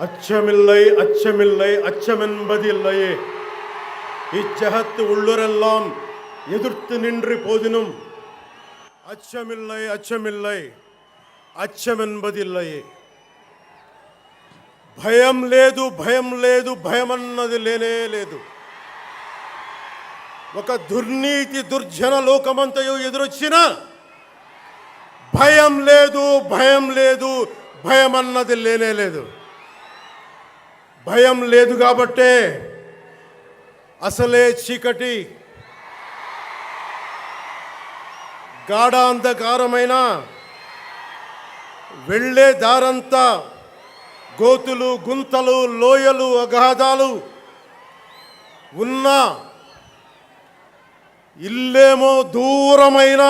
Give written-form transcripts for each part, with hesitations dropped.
அச்சமில்லை அச்சமில்லை அச்சமென்பதில்லையே. இச்சகத்து உள்ளுரெல்லாம் எதிர்த்து நின்று போதினும் அச்சமில்லை அச்சமில்லை అచ్చమెన్బదిల్లయే. భయం లేదు భయం లేదు భయమన్నది లేనే లేదు. ఒక దుర్నీతి దుర్జన లోకమంతయు ఎదురొచ్చిన భయం లేదు భయం లేదు భయమన్నది లేనే లేదు. భయం లేదు కాబట్టే అసలే చీకటి గాఢాంధకారమైన వెళ్ళే దారంతా గోతులు గుంతలు లోయలు అగాధాలు ఉన్న ఇల్లేమో దూరమైన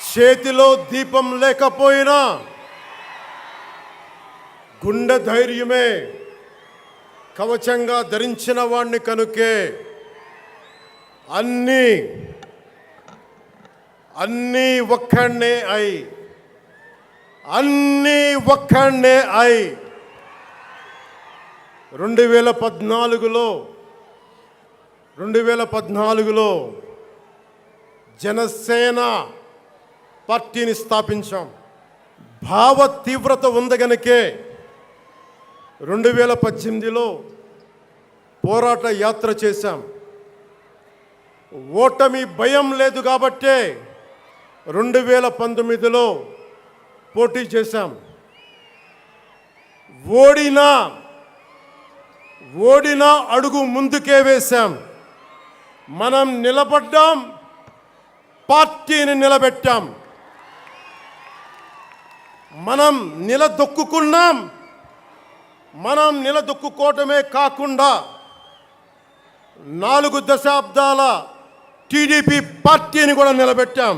చేతిలో దీపం లేకపోయినా గుండె ధైర్యమే కవచంగా ధరించిన వాణ్ణి కనుకే అన్నీ ఒక్కడే అయి 2014లో జనసేన పార్టీని స్థాపించాం. భావ తీవ్రత ఉంది గనుకే 2018లో పోరాట యాత్ర చేశాం. ఓటమి భయం లేదు కాబట్టే 2019లో పోటీ చేశాం. ఓడినా అడుగు ముందుకే వేశాం. మనం నిలబడ్డాం, పార్టీని నిలబెట్టాం. మనం నిలదొక్కుకున్నాం. మనం నిలదొక్కుకోవటమే కాకుండా 4 దశాబ్దాల టీడీపీ పార్టీని కూడా నిలబెట్టాం.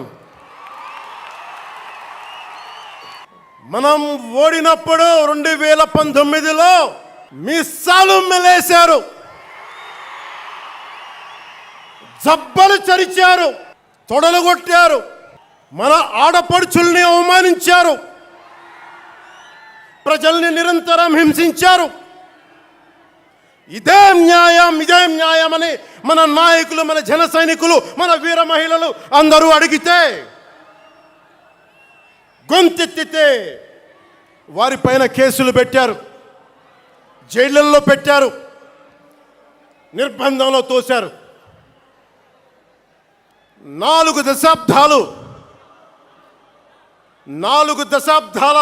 మనం ఓడినప్పుడు 2019లో మీసాలు మెలేశారు, జబ్బలు చరిచారు, తొడలు కొట్టారు, మన ఆడపడుచుల్ని అవమానించారు, ప్రజల్ని నిరంతరం హింసించారు. ఇదే న్యాయం అని మన నాయకులు, మన జన సైనికులు, మన వీర మహిళలు అందరూ అడిగితే, గొంతెత్తితే వారిపైన కేసులు పెట్టారు, జైళ్ళల్లో పెట్టారు, నిర్బంధంలో తోశారు. 4 దశాబ్దాల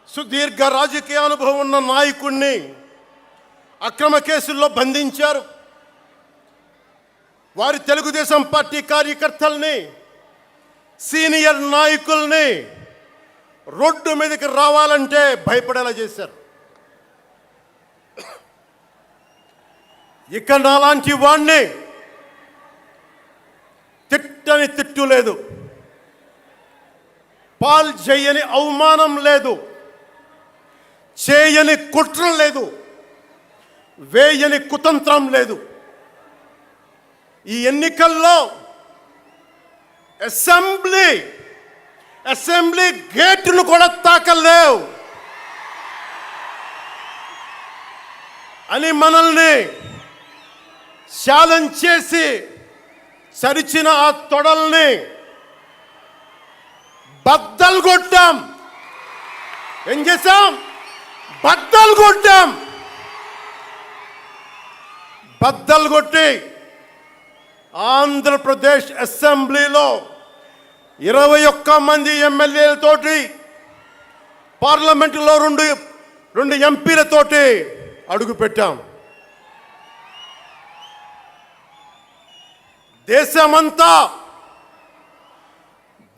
సుదీర్ఘ రాజకీయ అనుభవం ఉన్న నాయకుడిని అక్రమ కేసుల్లో బంధించారు. వారి తెలుగుదేశం పార్టీ కార్యకర్తల్ని, సీనియర్ నాయకుల్ని రోడ్డు మీదకి రావాలంటే భయపడేలా చేశారు. ఇక నాలాంటి వాణ్ణి తిట్టని తిట్టు లేదు, పాల్ చేయని అవమానం లేదు, చేయని కుట్ర లేదు, వేయని కుతంత్రం లేదు. ఈ ఎన్నికల్లో అసెంబ్లీ గేటును కూడా తాకలేవు అని మనల్ని ఛాలెంజ్ చేసి సరిచిన ఆ తొడల్ని బద్దలు కొట్టాం. ఏం చేశాం? బద్దలు కొట్టి ఆంధ్రప్రదేశ్ అసెంబ్లీలో 21 మంది ఎమ్మెల్యేలతోటి, పార్లమెంటులో 2 ఎంపీలతోటి అడుగు పెట్టాం.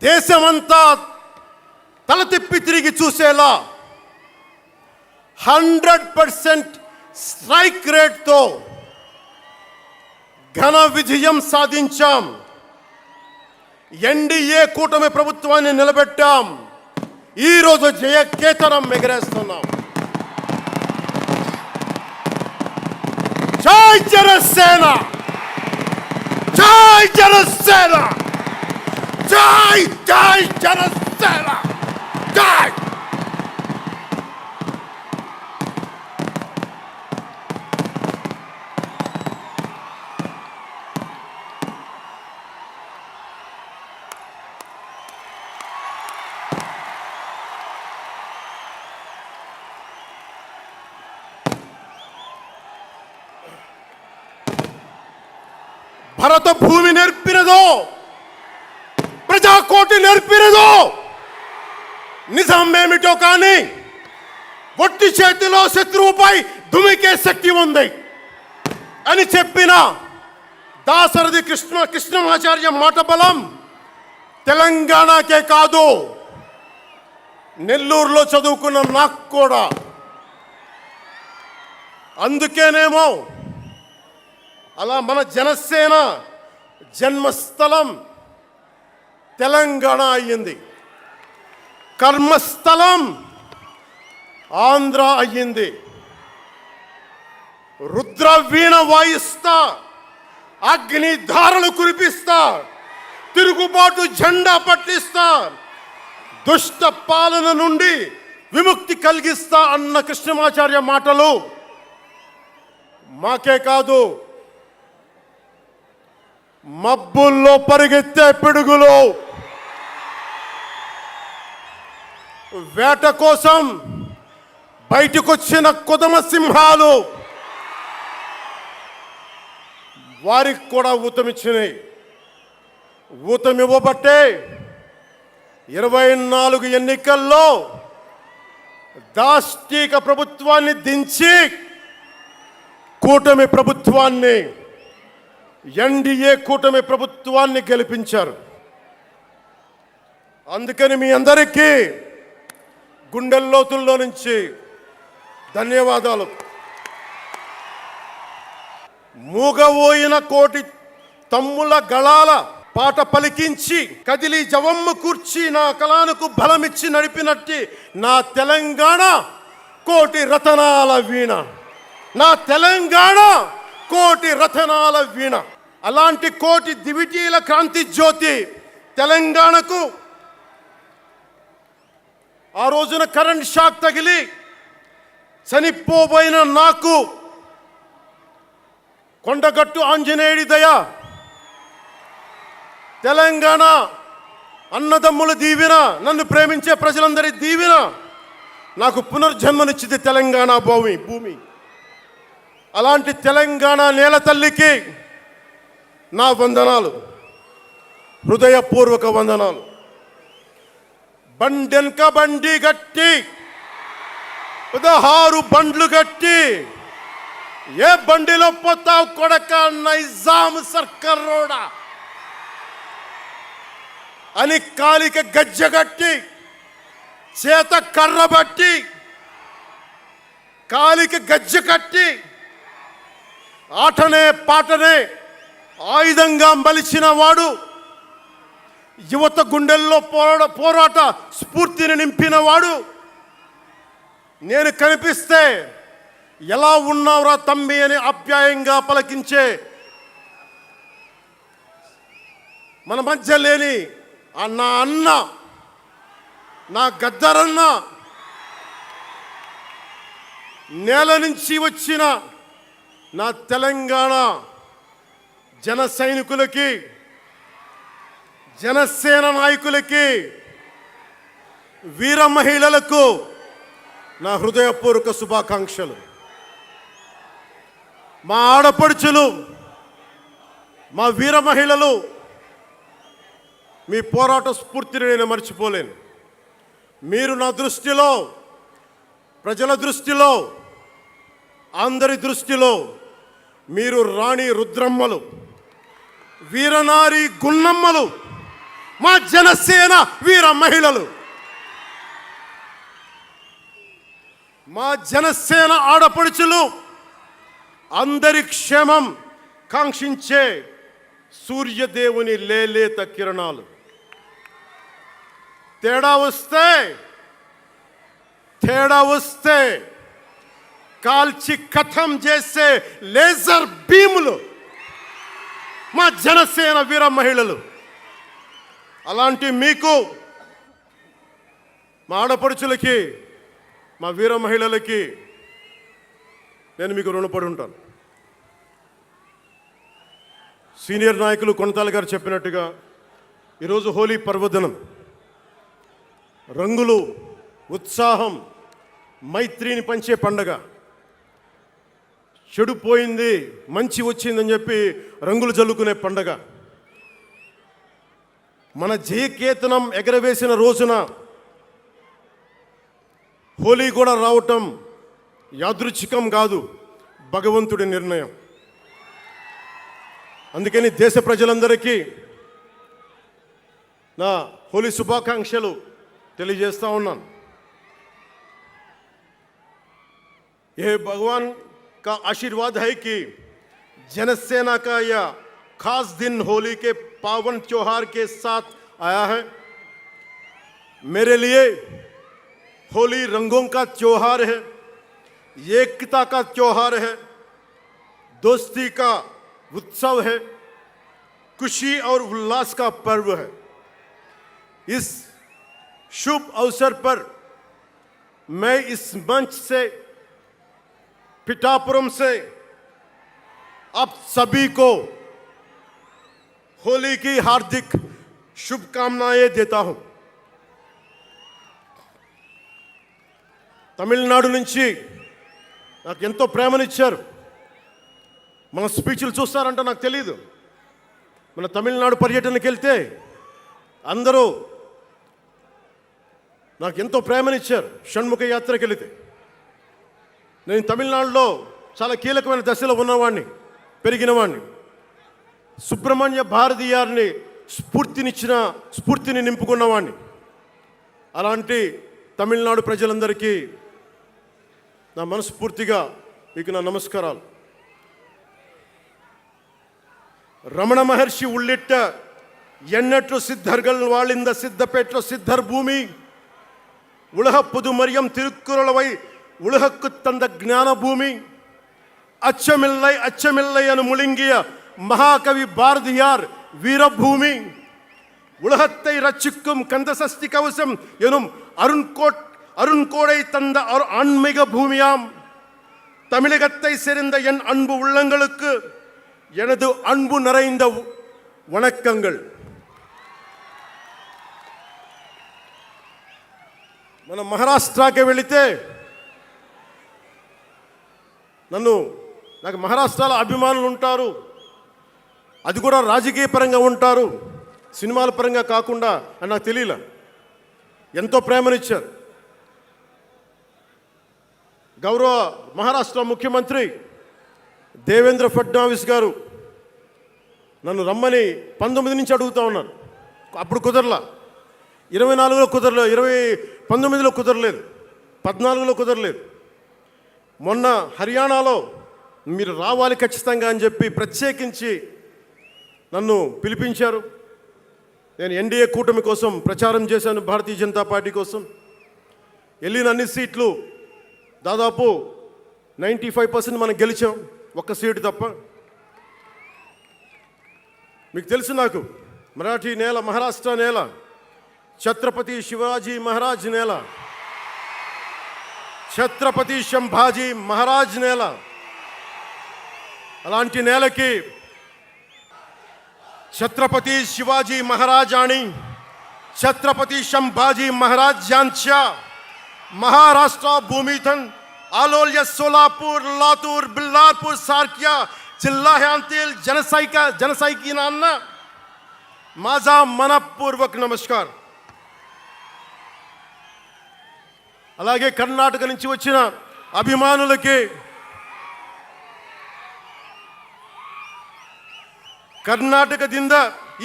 దేశమంతా తల తిప్పి తిరిగి చూసేలా 100% స్ట్రైక్ రేట్తో ఘన విజయం సాధించాం. ఎన్డీఏ కూటమి ప్రభుత్వాన్ని నిలబెట్టాం. ఈరోజు జయకేతనం ఎగరేస్తున్నాం. జై జనసేన, జై జనసేన, జై జనసేన, జై. భరత భూమి నేర్పినదో, ప్రజాకోటి నేర్పినదో నిజమేమిటో కానీ ఒట్టి చేతిలో శత్రువుపై దుమికే శక్తి ఉంది అని చెప్పిన దాశరథి కృష్ణమాచార్య మాట బలం తెలంగాణకే కాదు, నెల్లూరులో చదువుకున్న నాకు కూడా. అందుకేనేమో అలా మన జనసేన జన్మస్థలం తెలంగాణ అయ్యింది, కర్మస్థలం ఆంధ్ర అయ్యింది. రుద్ర వీణ వాయిస్తా, అగ్ని ధారలు కురిపిస్తా, తిరుగుబాటు జెండా పట్టిస్తా, దుష్ట పాలన నుండి విముక్తి కలిగిస్తా అన్న కృష్ణమాచార్య మాటలు మాకే కాదు, మబ్బుల్లో పరిగెత్తే పిడుగులు, వేట కోసం బయటకొచ్చిన కొదమ సింహాలు వారికి కూడా ఊతమిచ్చినాయి. ఊతమివ్వబట్టే 24 ఎన్నికల్లో దాష్టీక ప్రభుత్వాన్ని దించి కూటమి ప్రభుత్వాన్ని, ఎన్డీఏ కూటమి ప్రభుత్వాన్ని గెలిపించారు. అందుకని మీ అందరికీ గుండెల్లోతుల్లో నుంచి ధన్యవాదాలు. మూగబోయిన కోటి తమ్ముల గళాల పాట పలికించి కదిలి జవమ్మ కూర్చి నా కళానికి బలమిచ్చి నడిపినట్టి నా తెలంగాణ కోటి రతనాల వీణ, నా తెలంగాణ కోటి రతనాల వీణ. అలాంటి కోటి దివిటీల క్రాంతి జ్యోతి తెలంగాణకు ఆ రోజున కరెంట్ షాక్ తగిలి చనిపోబోయిన నాకు కొండగట్టు ఆంజనేయుడి దయ, తెలంగాణ అన్నదమ్ముల దీవెన, నన్ను ప్రేమించే ప్రజలందరి దీవెన నాకు పునర్జన్మనిచ్చింది తెలంగాణ భూమి. అలాంటి తెలంగాణ నేల తల్లికి నా వందనాలు, హృదయపూర్వక వందనాలు. బండెన్క బండి గట్టి 16 బండ్లు గట్టి ఏ బండిలో పోతావు కొడక నైజాం సర్కార్ రోడా అని కాలిక గజ్జగట్టి చేత కర్రబట్టి కాలిక గజ్జ కట్టి ఆటనే పాటనే ఆయుధంగా మలిచిన వాడు, యువత గుండెల్లో పోరాట స్ఫూర్తిని నింపిన వాడు, నేను కనిపిస్తే ఎలా ఉన్నావురా తమ్మి అని ఆప్యాయంగా పలకించే మన మధ్య లేని నా అన్న, నా గద్దరన్న, నేల నుంచి వచ్చిన నా తెలంగాణ జన సైనికులకి, జనసేన నాయకులకి, వీర మహిళలకు నా హృదయపూర్వక శుభాకాంక్షలు. మా ఆడపడుచులు, మా వీర మహిళలు, మీ పోరాట స్ఫూర్తిని నేను మర్చిపోలేను. మీరు నా దృష్టిలో, ప్రజల దృష్టిలో, అందరి దృష్టిలో మీరు రాణి రుద్రమ్మలు, వీరనారి గున్నమ్మలు, మా జనసేన వీర మహిళలు. మా జనసేన ఆడపడుచులు అందరి క్షేమం కాంక్షించే సూర్యదేవుని లేలేత కిరణాలు. తేడా వస్తే కాల్చి కథం చేసే లేజర్ బీములు మా జనసేన వీర మహిళలు. అలాంటి మీకు, మా ఆడపడుచులకి, మా వీర మహిళలకి నేను మీకు రుణపడి ఉంటాను. సీనియర్ నాయకులు కొనతాల గారు చెప్పినట్టుగా ఈరోజు హోలీ పర్వదినం. రంగులు, ఉత్సాహం, మైత్రిని పంచే పండగ. చెడు పోయింది, మంచి వచ్చిందని చెప్పి రంగులు జల్లుకునే పండగ. మన జయకేతనం ఎగరవేసిన రోజున హోలీ కూడా రావటం యాదృచ్ఛికం కాదు, భగవంతుడి నిర్ణయం. అందుకని దేశ ప్రజలందరికీ నా హోలీ శుభాకాంక్షలు తెలియజేస్తా ఉన్నాను. ये भगवान का आशीर्वाद है कि जनसेना का यह खास दिन होली के पावन त्योहार के साथ आया है. मेरे लिए होली रंगों का त्योहार है, एकता का त्योहार है, दोस्ती का उत्सव है, खुशी और उल्लास का पर्व है. इस शुभ अवसर पर मैं इस मंच से, पिठापुरम से आप सभी को होली की हार्दिक शुभकामनाएं देता हूं. తమిళనాడు నుంచి నాకు ఎంతో ప్రేమనిచ్చారు. మన స్పీచ్లు చూస్తారంటే నాకు తెలియదు. మన తమిళనాడు పర్యటనకి వెళ్తే అందరూ నాకు ఎంతో ప్రేమనిచ్చారు. షణ్ముఖ యాత్రకి వెళితే నేను తమిళనాడులో చాలా కీలకమైన దశలో ఉన్నవాడిని, పెరిగినవాడిని. సుబ్రహ్మణ్య భారతీయారిని స్ఫూర్తిని నింపుకున్నవాడిని. అలాంటి తమిళనాడు ప్రజలందరికీ నా మనస్ఫూర్తిగా మీకు నా నమస్కారాలు. రమణ మహర్షి ఉళ్ళిట్ట ఎన్నట్లు సిద్ధர்கள் வாழ்ந்த சித்தப்பெற்ற சித்தர் பூமி உலக புதுமரியம் திருக்குறளவை உலகக்கு தந்த ஞான பூமி அச்சமில்லை அச்சமில்லை என முழுங்கிய மகாகவி பாரதியார் வீரபூமி உலகத்தை ரட்சிக்கும் கந்தசஷ்டி கவசம் எனும் அருண்கோடை தந்த ஆன்மீக பூமியாம் தமிழகத்தை சேர்ந்த என் அன்பு உள்ளங்களுக்கு எனது அன்பு நிறைந்த வணக்கங்கள். మన మహారాష్ట్రకి వెళితే నాకు మహారాష్ట్రలో అభిమానులు ఉంటారు. అది కూడా రాజకీయ పరంగా ఉంటారు, సినిమాల పరంగా కాకుండా అని నాకు తెలియలే. ఎంతో ప్రేమనిచ్చారు. గౌరవ మహారాష్ట్ర ముఖ్యమంత్రి దేవేంద్ర ఫడ్నవీస్ గారు నన్ను రమ్మని 19 నుంచి అడుగుతూ ఉన్నారు. అప్పుడు కుదరలా, 24లో కుదరలేదు, 19లో కుదరలేదు, 14లో కుదరలేదు. మొన్న హర్యానాలో మీరు రావాలి ఖచ్చితంగా అని చెప్పి ప్రత్యేకించి నన్ను పిలిపించారు. నేను ఎన్డీఏ కూటమి కోసం ప్రచారం చేశాను, భారతీయ జనతా పార్టీ కోసం. వెళ్ళిన అన్ని సీట్లు దాదాపు 95% మనం గెలిచాం, ఒక్క సీటు తప్ప. మీకు తెలుసు, నాకు మరాఠీ నేల, మహారాష్ట్ర నేల, ఛత్రపతి శివాజీ మహారాజ్ నేల, ఛత్రపతి సంభాజీ మహారాజ్ నేల. అలాంటి నేలకి ఛత్రపతి शिवाजी महाराज आणि छत्रपती संभाजी महाराज यांच्या महाराष्ट्र भूमीतून आलोल्य सोलापूर, लातूर, बिल्लारपूर सारख्या जिल्ह्यांतील जनसैनिकांना माझा मनपूर्वक नमस्कार. అలాగే కర్ణాటక నుంచి వచ్చిన అభిమానులకి, ಕರ್ನಾಟಕದಿಂದ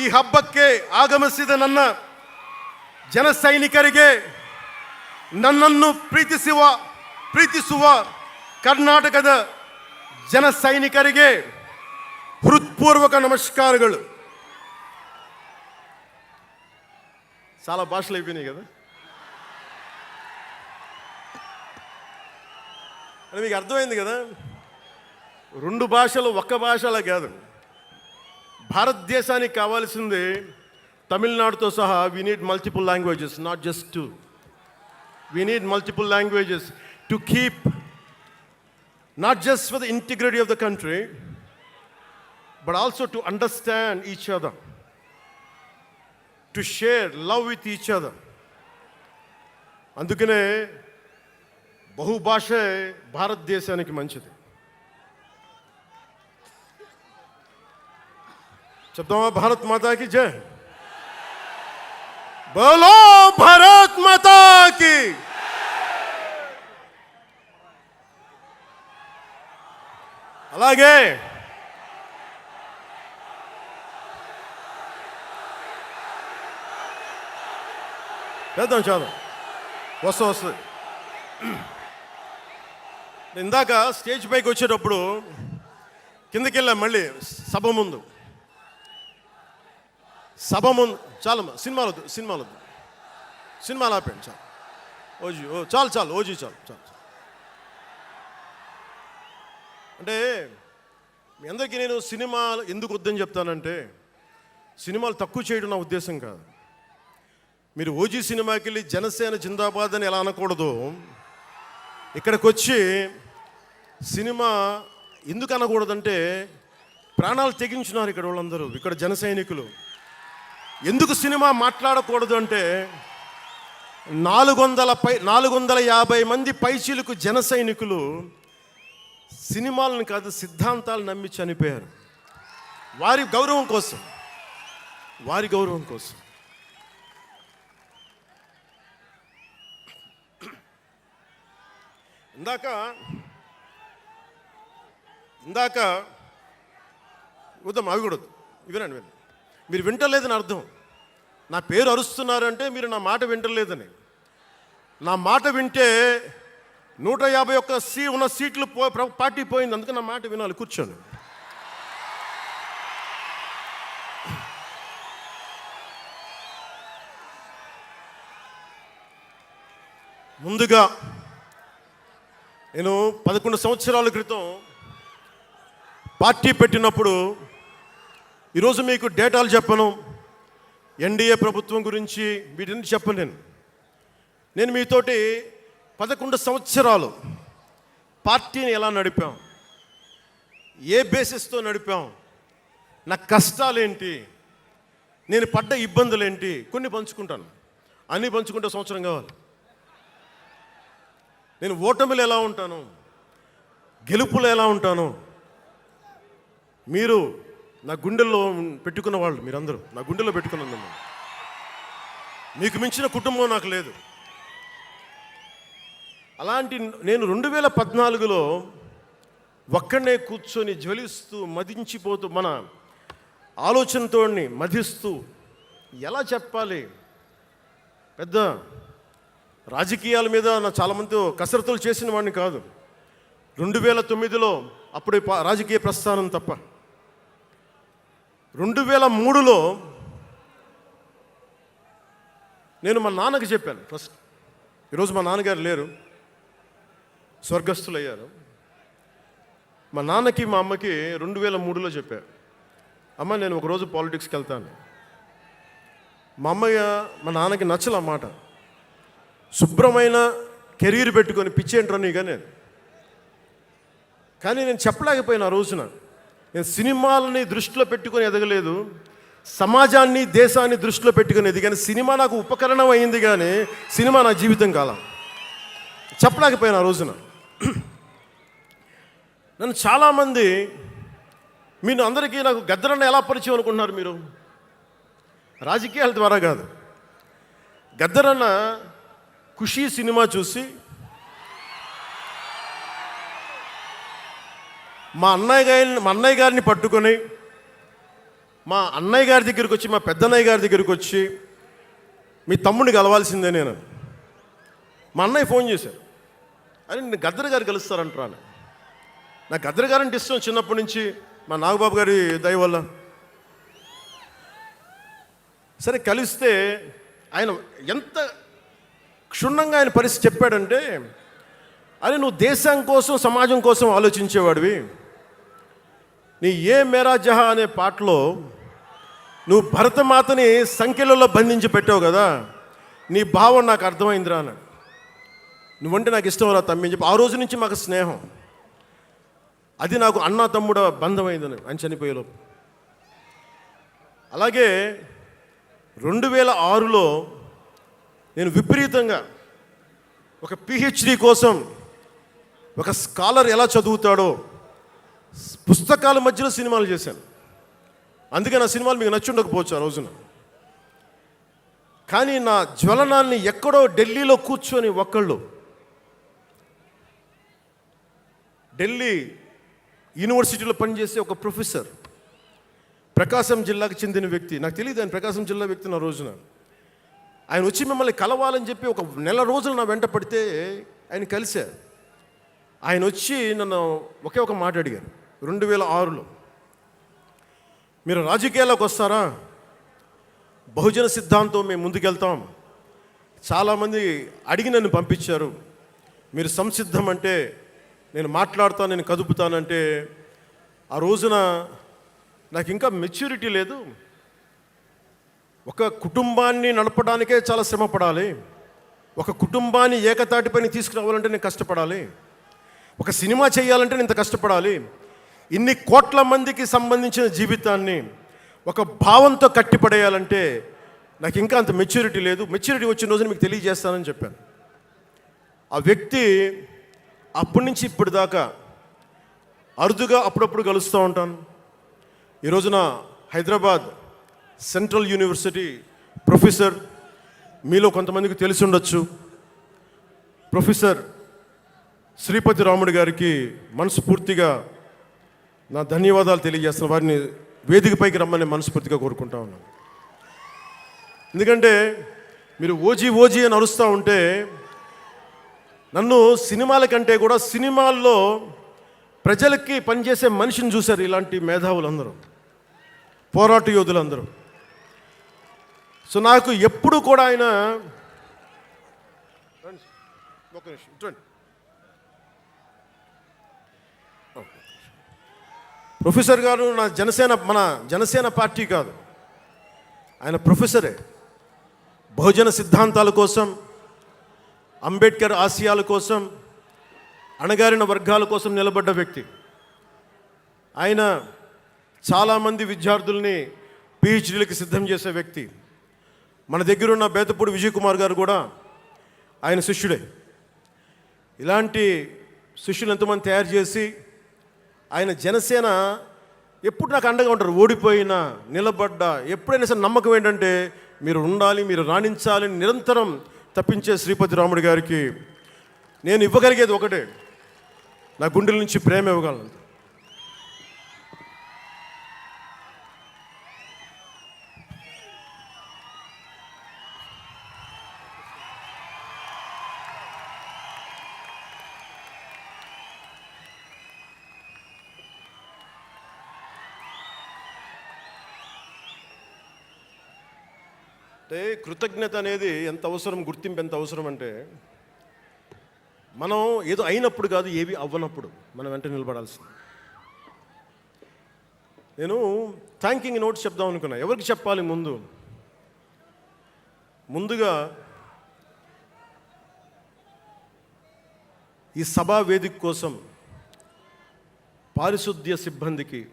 ಈ ಹಬ್ಬಕ್ಕೆ ಆಗಮಿಸಿದ ನನ್ನ ಜನ ಸೈನಿಕರಿಗೆ, ನನ್ನನ್ನು ಪ್ರೀತಿಸುವ ಕರ್ನಾಟಕದ ಜನ ಸೈನಿಕರಿಗೆ హృత్పూర్వక నమస్కారాలు. చాలా భాషలు అయిపోయినాయి కదా. అని మీకు అర్థమైంది కదా, 2 భాషలు ఒక్క భాషలా కాదు. భారతదేశానికి కావాల్సింది తమిళనాడుతో సహా we need multiple languages, not just 2. We need multiple languages to keep, not just for the integrity of the country, but also to understand each other, to share love with each other. అందుకనే బహుభాష భారతదేశానికి మంచిది. చెప్తామా? భారత్ మాతాకి జై. బోలో భారత్ మాతాకి. అలాగే చేద్దాం, చాలా వస్తుంది. ఇందాక స్టేజ్ పైకి వచ్చేటప్పుడు కిందకి వెళ్ళాం, మళ్ళీ సభ ముందు చాలా సినిమాలు ఆపండి, చాలు ఓజీ, చాలు ఓజీ, చాలు. అంటే మీ అందరికీ నేను సినిమాలు ఎందుకు వద్దని చెప్తానంటే, సినిమాలు తక్కువ చేయడం నా ఉద్దేశం కాదు. మీరు ఓజీ సినిమాకి వెళ్ళి జనసేన జిందాబాద్ అని ఎలా అనకూడదు, ఇక్కడికి వచ్చి సినిమా ఎందుకు అనకూడదంటే, ప్రాణాలు తెగించున్నారు ఇక్కడ వాళ్ళందరూ, ఇక్కడ జన సైనికులు. ఎందుకు సినిమా మాట్లాడకూడదు అంటే, 450 మంది పైచీలకు జన సైనికులు సినిమాలను కాదు సిద్ధాంతాలు నమ్మి చనిపోయారు. వారి గౌరవం కోసం. ఇందాక వద్దాం, అవి కూడా వినండి. మీరు వింటలేదని అర్థం. నా పేరు అరుస్తున్నారంటే మీరు నా మాట వింటలేదని. నా మాట వింటే 151 ఉన్న సీట్లు పార్టీ పోయింది. అందుకే నా మాట వినాలి, కూర్చోండి. ముందుగా నేను 11 సంవత్సరాల క్రితం పార్టీ పెట్టినప్పుడు, ఈరోజు మీకు డేటాలు చెప్పను, ఎన్డీఏ ప్రభుత్వం గురించి వీటిని చెప్పలేను. నేను మీతోటి 11 సంవత్సరాలు పార్టీని ఎలా నడిపాం, ఏ బేసిస్తో నడిపాం, నా కష్టాలేంటి, నేను పడ్డ ఇబ్బందులేంటి, కొన్ని పంచుకుంటాను. అన్నీ పంచుకుంటే సంవత్సరం కావాలి. నేను ఓటమిలు ఎలా ఉంటాను, గెలుపులు ఎలా ఉంటాను, మీరు నా గుండెల్లో పెట్టుకున్న వాళ్ళు, మీరందరూ నా గుండెల్లో పెట్టుకున్నాను. మీకు మించిన కుటుంబం నాకు లేదు. అలాంటి నేను 2014లో ఒక్కడనే కూర్చొని జ్వలిస్తూ మదించిపోతూ, మన ఆలోచనతో మధిస్తూ, ఎలా చెప్పాలి, పెద్ద రాజకీయాల మీద నా చాలామందితో కసరత్తులు చేసిన వాడిని కాదు. 2009లో అప్పుడు రాజకీయ ప్రస్థానం తప్ప. 2003లో నేను మా నాన్నకి చెప్పాను ఫస్ట్. ఈరోజు మా నాన్నగారు లేరు, స్వర్గస్థులయ్యారు. మా నాన్నకి మా అమ్మకి 2003లో చెప్పారు, అమ్మ నేను ఒకరోజు పాలిటిక్స్కి వెళ్తాను. మా మా నాన్నకి నచ్చల మాట. శుభ్రమైన కెరీర్ పెట్టుకొని పిచ్చేంట్రా నీకనే. కానీ నేను చెప్పలేకపోయినా ఆ రోజున. నేను సినిమాలని దృష్టిలో పెట్టుకొని ఎదగలేదు, సమాజాన్ని దేశాన్ని దృష్టిలో పెట్టుకొని ఎదిగాను. సినిమా నాకు ఉపకరణం అయింది, కానీ సినిమా నా జీవితం కాలం. చెప్పలేకపోయినా ఆ రోజున. నన్ను చాలామంది, మీరు అందరికీ నాకు గద్దరన్న ఎలా పరిచయం అనుకుంటున్నారు మీరు? రాజకీయాల ద్వారా కాదు. గద్దరన్న ఖుషీ సినిమా చూసి మా అన్నయ్య గారిని పట్టుకొని మా అన్నయ్య గారి దగ్గరికి వచ్చి, మా పెద్దన్నయ్య గారి దగ్గరికి వచ్చి, మీ తమ్ముడిని కలవాల్సిందే నేను. మా అన్నయ్య ఫోన్ చేశారు, అరే నేను గద్దర్ గారు కలుస్తారంటాను. నాకు గద్దర్ గారు అంటే ఇష్టం చిన్నప్పటి నుంచి, మా నాగబాబు గారి దయ వల్ల. సరే కలిస్తే ఆయన ఎంత క్షుణ్ణంగా ఆయన పరిస్థితి చెప్పాడంటే, అరే నువ్వు దేశం కోసం సమాజం కోసం ఆలోచించేవాడివి. నీ ఏ మేరా జహా అనే పాటలో నువ్వు భరతమాతని సంఖ్యలలో బంధించి పెట్టావు కదా, నీ భావం నాకు అర్థమైందిరా అన్నాడు. నువ్వంటే నాకు ఇష్టం రా తమ్మి అని చెప్పి ఆ రోజు నుంచి మాకు స్నేహం. అది నాకు అన్నా తమ్ముడ బంధమైందని ఆయన చనిపోయేలోపు. అలాగే 2006లో నేను విపరీతంగా ఒక పిహెచ్డి కోసం, ఒక స్కాలర్ ఎలా చదువుతాడో పుస్తకాల మధ్యలో సినిమాలు చేశాను. అందుకే నా సినిమాలు మీకు నచ్చి ఉండకపోవచ్చు ఆ రోజున. కానీ నా జ్వలనాన్ని ఎక్కడో ఢిల్లీలో కూర్చొని ఒకళ్ళు, ఢిల్లీ యూనివర్సిటీలో పనిచేసే ఒక ప్రొఫెసర్, ప్రకాశం జిల్లాకు చెందిన వ్యక్తి, నాకు తెలియదు ఆయన ప్రకాశం జిల్లా వ్యక్తి. నా రోజున ఆయన వచ్చి మిమ్మల్ని కలవాలని చెప్పి ఒక నెల రోజులు నా వెంట పడితే ఆయన కలిశారు. ఆయన వచ్చి నన్ను ఒకే ఒక మాట అడిగారు 2006లో, మీరు రాజకీయాల్లోకి వస్తారా? బహుజన సిద్ధాంతం మేము ముందుకెళ్తాం, చాలామంది అడిగి నన్ను పంపించారు, మీరు సంసిద్ధం అంటే నేను మాట్లాడతాను, నేను కదుపుతానంటే ఆ రోజున నాకు ఇంకా మెచ్యూరిటీ లేదు. ఒక కుటుంబాన్ని నడపడానికే చాలా శ్రమ పడాలి, ఒక కుటుంబాన్ని ఏకతాటిపైన తీసుకురావాలంటే నేను కష్టపడాలి, ఒక సినిమా చేయాలంటే నేను ఇంత కష్టపడాలి, ఇన్ని కోట్ల మందికి సంబంధించిన జీవితాన్ని ఒక భావంతో కట్టిపడేయాలంటే నాకు ఇంకా అంత మెచ్యూరిటీ లేదు, మెచ్యూరిటీ వచ్చిన రోజున మీకు తెలియజేస్తానని చెప్పాను. ఆ వ్యక్తి అప్పటి నుంచి ఇప్పటి దాకా అరుదుగా అప్పుడప్పుడు కలుస్తూ ఉంటాను. ఈ రోజున హైదరాబాద్ సెంట్రల్ యూనివర్సిటీ ప్రొఫెసర్, మీలో కొంతమందికి తెలిసి ఉండొచ్చు, ప్రొఫెసర్ శ్రీపతి రాముడు గారికి మనస్ఫూర్తిగా నా ధన్యవాదాలు తెలియజేస్తున్నాను. వారిని వేదికపైకి రమ్మని మనస్ఫూర్తిగా కోరుకుంటా ఉన్నాను. ఎందుకంటే మీరు ఓజీ ఓజీ అని అరుస్తూ ఉంటే నన్ను సినిమాల కంటే కూడా సినిమాల్లో ప్రజలకి పనిచేసే మనిషిని చూశారు ఇలాంటి మేధావులందరూ, పోరాట యోధులందరూ. సో నాకు ఎప్పుడు కూడా ఆయన ప్రొఫెసర్ గారు మన జనసేన పార్టీ కాదు, ఆయన ప్రొఫెసరే. బహుజన సిద్ధాంతాల కోసం, అంబేద్కర్ ఆశయాల కోసం, అణగారిన వర్గాల కోసం నిలబడ్డ వ్యక్తి. ఆయన చాలామంది విద్యార్థుల్ని పిహెచ్డీలకి సిద్ధం చేసే వ్యక్తి. మన దగ్గర ఉన్న బేతపూడి విజయ్ కుమార్ గారు కూడా ఆయన శిష్యుడే. ఇలాంటి శిష్యులు ఎంతోమంది తయారు చేసి ఆయన జనసేన ఎప్పుడు నాకు అండగా ఉంటారు. ఓడిపోయినా నిలబడ్డా ఎప్పుడైనా సరే నమ్మకం ఏంటంటే మీరు ఉండాలి, మీరు రాణించాలని నిరంతరం తప్పించే శ్రీపతి రాముడు గారికి నేను ఇవ్వగలిగేది ఒకటే, నా గుండెల నుంచి ప్రేమ ఇవ్వగలను. అంటే కృతజ్ఞత అనేది ఎంత అవసరం, గుర్తింపు ఎంత అవసరం అంటే మనం ఏదో అయినప్పుడు కాదు, ఏవి అవ్వనప్పుడు మనం వెంట నిలబడాల్సింది. నేను థ్యాంకింగ్ నోట్స్ చెప్దాం అనుకున్నా. ఎవరికి చెప్పాలి? ముందుగా ఈ సభా వేదిక కోసం పారిశుద్ధ్య సిబ్బందికి,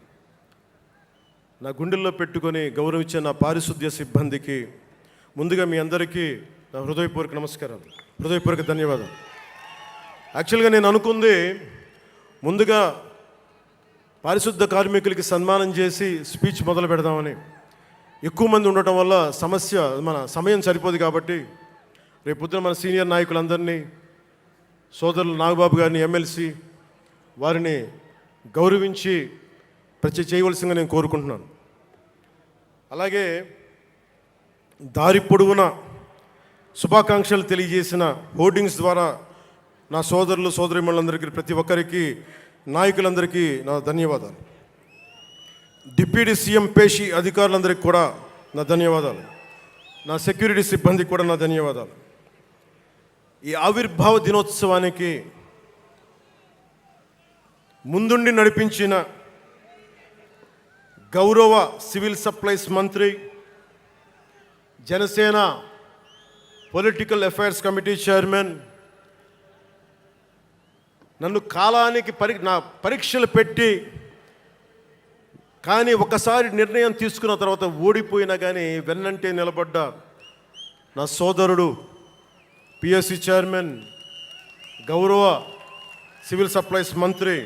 నా గుండెల్లో పెట్టుకొని గౌరవించే నా పారిశుద్ధ్య సిబ్బందికి ముందుగా మీ అందరికీ నా హృదయపూర్వక నమస్కారాలు, హృదయపూర్వక ధన్యవాదాలు. యాక్చువల్గా నేను అనుకుంది ముందుగా పారిశుద్ధ కార్మికులకి సన్మానం చేసి స్పీచ్ మొదలు పెడదామని. ఎక్కువ మంది ఉండటం వల్ల మన సమయం సరిపోదు కాబట్టి రేపు పొద్దున మన సీనియర్ నాయకులందరినీ, సోదరులు నాగబాబు గారిని, ఎమ్మెల్సీ వారిని గౌరవించి చేయవలసిందిగా నేను కోరుకుంటున్నాను. అలాగే దారి పొడవునా శుభాకాంక్షలు తెలియజేసిన హోర్డింగ్స్ ద్వారా నా సోదరులు సోదరీమణులందరికీ, ప్రతి ఒక్కరికి, నాయకులందరికీ నా ధన్యవాదాలు. డిప్యూటీ సీఎం పేషి అధికారులందరికీ కూడా నా ధన్యవాదాలు. నా సెక్యూరిటీ సిబ్బందికి కూడా నా ధన్యవాదాలు. ఈ ఆవిర్భావ దినోత్సవానికి ముందుండి నడిపించిన గౌరవ సివిల్ సప్లైస్ మంత్రి, Janasena political affairs committee chairman, నన్ను కాలానికి నా పరీక్షలు పెట్టి కానీ ఒకసారి నిర్ణయం తీసుకున్న తర్వాత ఓడిపోయినా కానీ వెన్నంటే నిలబడ్డ నా సోదరుడు పిఎస్సి చైర్మన్, గౌరవ సివిల్ సప్లైస్ మంత్రి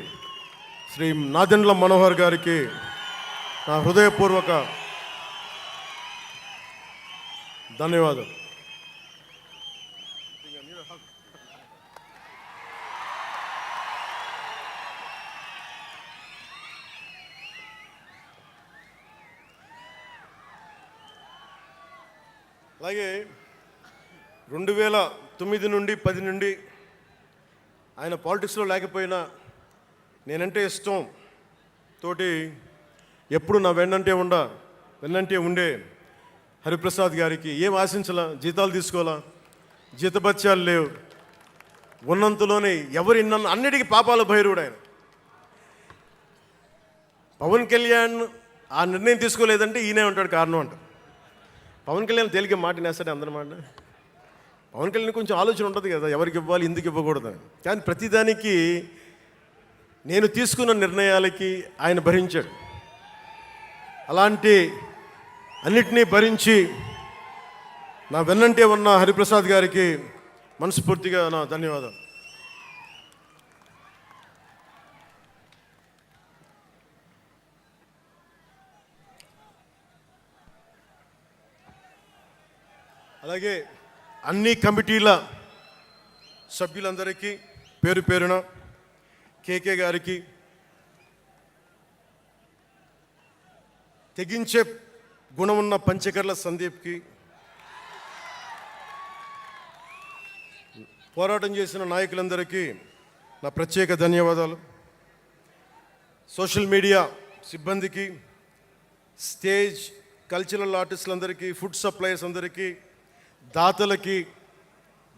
శ్రీ నాదెండ్ల మనోహర్ గారికి నా హృదయపూర్వక ధన్యవాదాలు. అలాగే 2009 నుండి 10 నుండి ఆయన పాలిటిక్స్లో లేకపోయినా నేనంటే ఇష్టం తోటి ఎప్పుడు నా వెన్నంటే ఉండే హరిప్రసాద్ గారికి ఏం ఆశించాలా, జీతాలు తీసుకోవాలా, జీతభత్యాలు లేవు, ఉన్నంతలోనే ఎవరు నన్ను అన్నిటికీ పాపాల భైరవుడు ఆయన. పవన్ కళ్యాణ్ ఆ నిర్ణయం తీసుకోలేదంటే ఈయనే ఉంటాడు కారణం అంట. పవన్ కళ్యాణ్ తేలిక మాట నేస్తాడు అందరి మాట. పవన్ కళ్యాణ్ కొంచెం ఆలోచన ఉంటుంది కదా, ఎవరికి ఇవ్వాలి ఎందుకు ఇవ్వకూడదని. కానీ ప్రతిదానికి నేను తీసుకున్న నిర్ణయాలకి ఆయన భరించాడు. అలాంటి అన్నిటినీ భరించి నా వెన్నంటే ఉన్న హరిప్రసాద్ గారికి మనస్ఫూర్తిగా నా ధన్యవాదాలు. అలాగే అన్ని కమిటీల సభ్యులందరికీ పేరు పేరున, కేకే గారికి, తెగించే గుణమున్న పంచకర్ల సందీప్కి, పోరాటం చేసిన నాయకులందరికీ నా ప్రత్యేక ధన్యవాదాలు. సోషల్ మీడియా సిబ్బందికి, స్టేజ్ కల్చరల్ ఆర్టిస్టులందరికీ, ఫుడ్ సప్లయర్స్ అందరికీ, దాతలకి,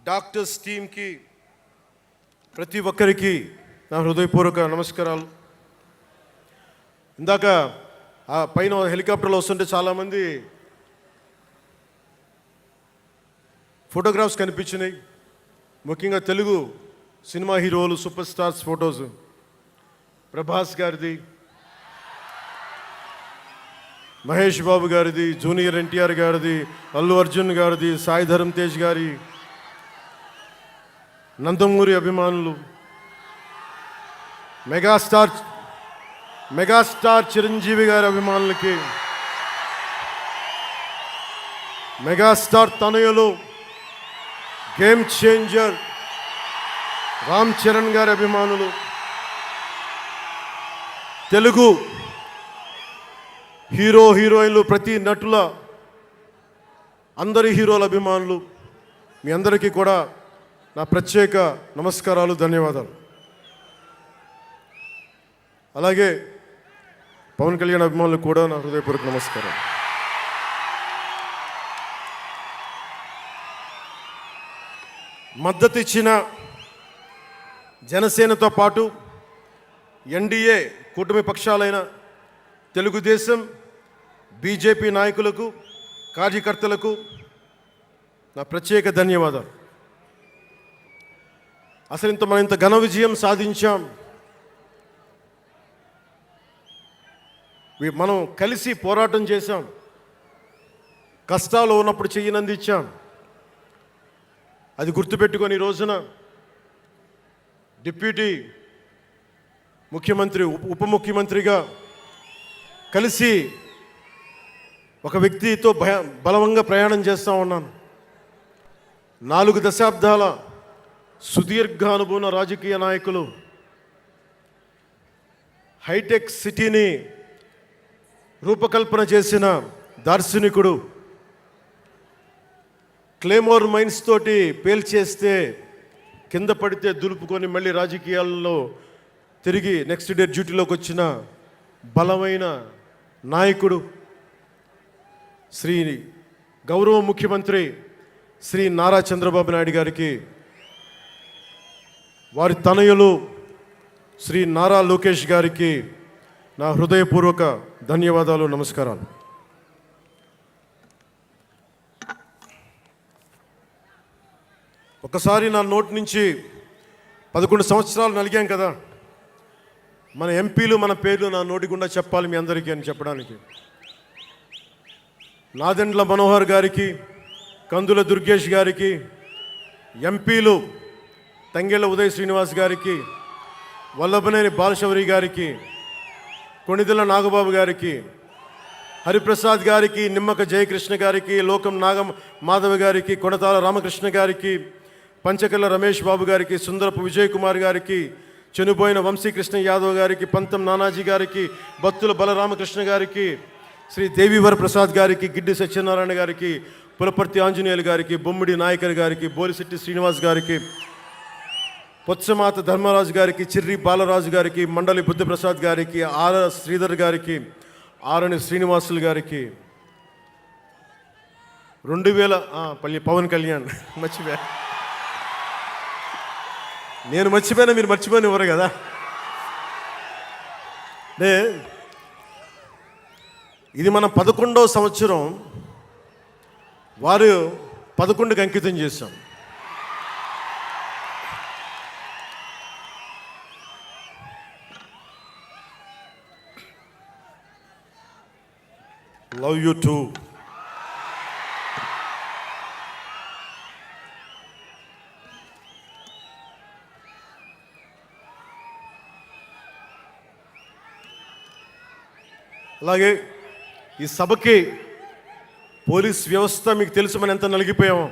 డాక్టర్స్ టీమ్కి, ప్రతి ఒక్కరికి నా హృదయపూర్వక నమస్కారాలు. ఇందాక ఆ పైన హెలికాప్టర్లో వస్తుంటే చాలామంది ఫోటోగ్రాఫ్స్ కనిపించినాయి. ముఖ్యంగా తెలుగు సినిమా హీరోలు, సూపర్ స్టార్స్ ఫొటోస్. ప్రభాస్ గారిది, మహేష్ బాబు గారిది, జూనియర్ ఎన్టీఆర్ గారిది, అల్లు అర్జున్ గారిది, సాయి ధరమ్ తేజ్ గారి, నందమూరి అభిమానులు, మెగాస్టార్ చిరంజీవి గారి అభిమానులకి, మెగాస్టార్ తనయులు, గేమ్ చేంజర్ రామ్ చరణ్ గారి అభిమానులు, తెలుగు హీరోయిన్లు, ప్రతి నటుల అందరి హీరోల అభిమానులు, మీ అందరికీ కూడా నా ప్రత్యేక నమస్కారాలు, ధన్యవాదాలు. అలాగే పవన్ కళ్యాణ్ అభిమానులకు కూడా నా హృదయపూర్వక నమస్కారం. మద్దతు ఇచ్చిన జనసేనతో పాటు ఎన్డీఏ కూటమి పక్షాలైన తెలుగుదేశం, బీజేపీ నాయకులకు, కార్యకర్తలకు నా ప్రత్యేక ధన్యవాదాలు. అసలు మనం ఇంత ఘన విజయం సాధించాం. మనం కలిసి పోరాటం చేశాం, కష్టాలు ఉన్నప్పుడు చెయ్యినందించాం. అది గుర్తుపెట్టుకొని ఈ రోజున డిప్యూటీ ముఖ్యమంత్రి, ఉప ముఖ్యమంత్రిగా కలిసి ఒక వ్యక్తితో బలంగా ప్రయాణం చేస్తూ ఉన్నాను. 4 దశాబ్దాల సుదీర్ఘ అనుభవం రాజకీయ నాయకులు, హైటెక్ సిటీని రూపకల్పన చేసిన దార్శనికుడు, క్లేమోర్ మైన్స్ తోటి పేల్చేస్తే కింద పడితే దులుపుకొని మళ్ళీ రాజకీయాల్లో తిరిగి నెక్స్ట్ డే డ్యూటీలోకి వచ్చిన బలమైన నాయకుడు, శ్రీ గౌరవ ముఖ్యమంత్రి శ్రీ నారా చంద్రబాబు నాయుడు గారికి, వారి తనయులు శ్రీ నారా లోకేష్ గారికి నా హృదయపూర్వక ధన్యవాదాలు, నమస్కారాలు. ఒకసారి నా నోటి నుంచి 11 సంవత్సరాలు నలిగాం కదా, మన ఎంపీలు మన పేర్లు నా నోటి గుండా చెప్పాలి మీ అందరికీ అని చెప్పడానికి. నాదెండ్ల మనోహర్ గారికి, కందుల దుర్గేష్ గారికి, ఎంపీలు తంగెళ్ళ ఉదయ్ శ్రీనివాస్ గారికి, వల్లభనేని బాలశౌరి గారికి, కొణిదెల నాగబాబు గారికి, హరిప్రసాద్ గారికి, నిమ్మక జయకృష్ణ గారికి, లోకం నాగం మాధవ్ గారికి, కొనతాల రామకృష్ణ గారికి, పంచకల్ల రమేష్ బాబు గారికి, సుందరపు విజయ్ కుమార్ గారికి, చనిపోయిన వంశీకృష్ణ యాదవ్ గారికి, పంతం నానాజీ గారికి, బత్తుల బలరామకృష్ణ గారికి, శ్రీ దేవివర ప్రసాద్ గారికి, గిడ్డి సత్యనారాయణ గారికి, పులపర్తి ఆంజనేయులు గారికి, బొమ్మిడి నాయకర్ గారికి, బోలిశెట్టి శ్రీనివాస్ గారికి, పొత్సమాత ధర్మరాజు గారికి, చిర్రి బాలరాజు గారికి, మండలి బుద్ధప్రసాద్ గారికి, ఆర్ శ్రీధర్ గారికి, ఆరణి శ్రీనివాసులు గారికి, 2000 పవన్ కళ్యాణ్ మర్చిపోయా, నేను మర్చిపోయినా మీరు మర్చిపోయిన ఎవరు కదా. ఇది మనం 11వ సంవత్సరం, వారు 11కి అంకితం చేశాం. Love you two. అలాగే ఈ సభకి పోలీస్ వ్యవస్థ మీకు తెలుసు, మనం ఎంత నలిగిపోయామో.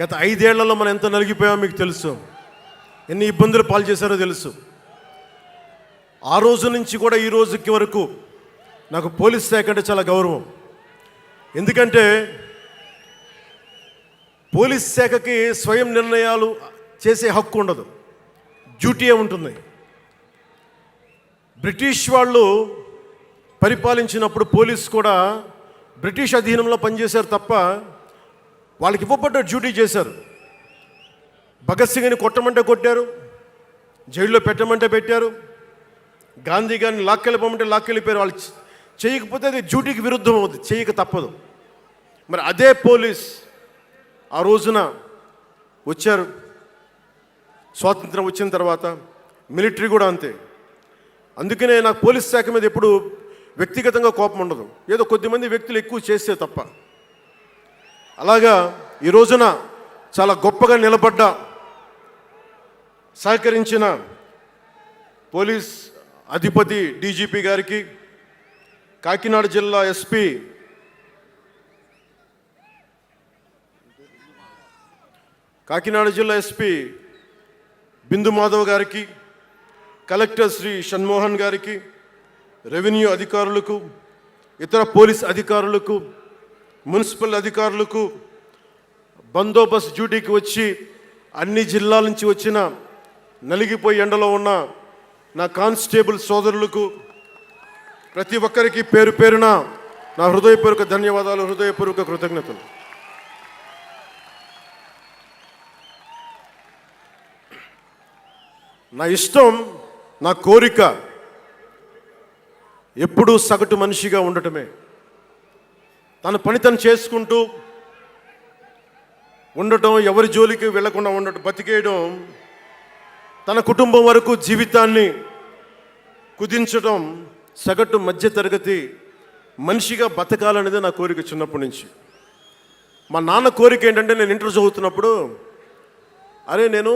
గత 5 ఏళ్లలో మనం ఎంత నలిగిపోయామో మీకు తెలుసు. ఎన్ని ఇబ్బందులు పాలు చేశారో తెలుసు. ఆ రోజు నుంచి కూడా ఈ రోజుకి వరకు నాకు పోలీస్ శాఖ అంటే చాలా గౌరవం. ఎందుకంటే పోలీస్ శాఖకి స్వయం నిర్ణయాలు చేసే హక్కు ఉండదు, డ్యూటీయే ఉంటుంది. బ్రిటిష్ వాళ్ళు పరిపాలించినప్పుడు పోలీస్ కూడా బ్రిటిష్ అధీనంలో పనిచేశారు తప్ప వాళ్ళకి ఇవ్వబడ్డ డ్యూటీ చేశారు. భగత్ సింగ్ని కొట్టమంటే కొట్టారు, జైల్లో పెట్టమంటే పెట్టారు, గాంధీ గారిని లాక్కెళ్ళిపోమంటే లాక్కెళ్ళిపోయారు. వాళ్ళు చేయకపోతే అది డ్యూటీకి విరుద్ధం అవుతుంది, చేయక తప్పదు. మరి అదే పోలీస్ ఆ రోజున వచ్చారు. స్వాతంత్రం వచ్చిన తర్వాత మిలిటరీ కూడా అంతే. అందుకనే నాకు పోలీస్ శాఖ మీద ఎప్పుడు వ్యక్తిగతంగా కోపం ఉండదు, ఏదో కొద్దిమంది వ్యక్తులు ఎక్కువ చేస్తే తప్ప. అలాగా ఈ రోజున చాలా గొప్పగా నిలబడ్డ, సహకరించిన పోలీస్ అధిపతి డీజీపీ గారికి, కాకినాడ జిల్లా ఎస్పీ బిందు మాధవ్ గారికి, కలెక్టర్ శ్రీ షణ్మోహన్ గారికి, రెవెన్యూ అధికారులకు, ఇతర పోలీస్ అధికారులకు, మున్సిపల్ అధికారులకు, బందోబస్తు డ్యూటీకి వచ్చి అన్ని జిల్లాల నుంచి వచ్చిన నలిగిపోయి ఎండలో ఉన్న నా కానిస్టేబుల్ సోదరులకు, ప్రతి ఒక్కరికి పేరు పేరున నా హృదయపూర్వక ధన్యవాదాలు, హృదయపూర్వక కృతజ్ఞతలు. నా ఇష్టం, నా కోరిక ఎప్పుడూ సగటు మనిషిగా ఉండటమే. తన పని తను చేసుకుంటూ ఉండటం, ఎవరి జోలికి వెళ్లకుండా ఉండటం, బతికేయడం, తన కుటుంబం వరకు జీవితాన్ని కుదించడం, సగటు మధ్యతరగతి మనిషిగా బతకాలనేది నా కోరిక చిన్నప్పటి నుంచి. మా నాన్న కోరిక ఏంటంటే, నేను ఇంటర్ చదువుతున్నప్పుడు, అరే నేను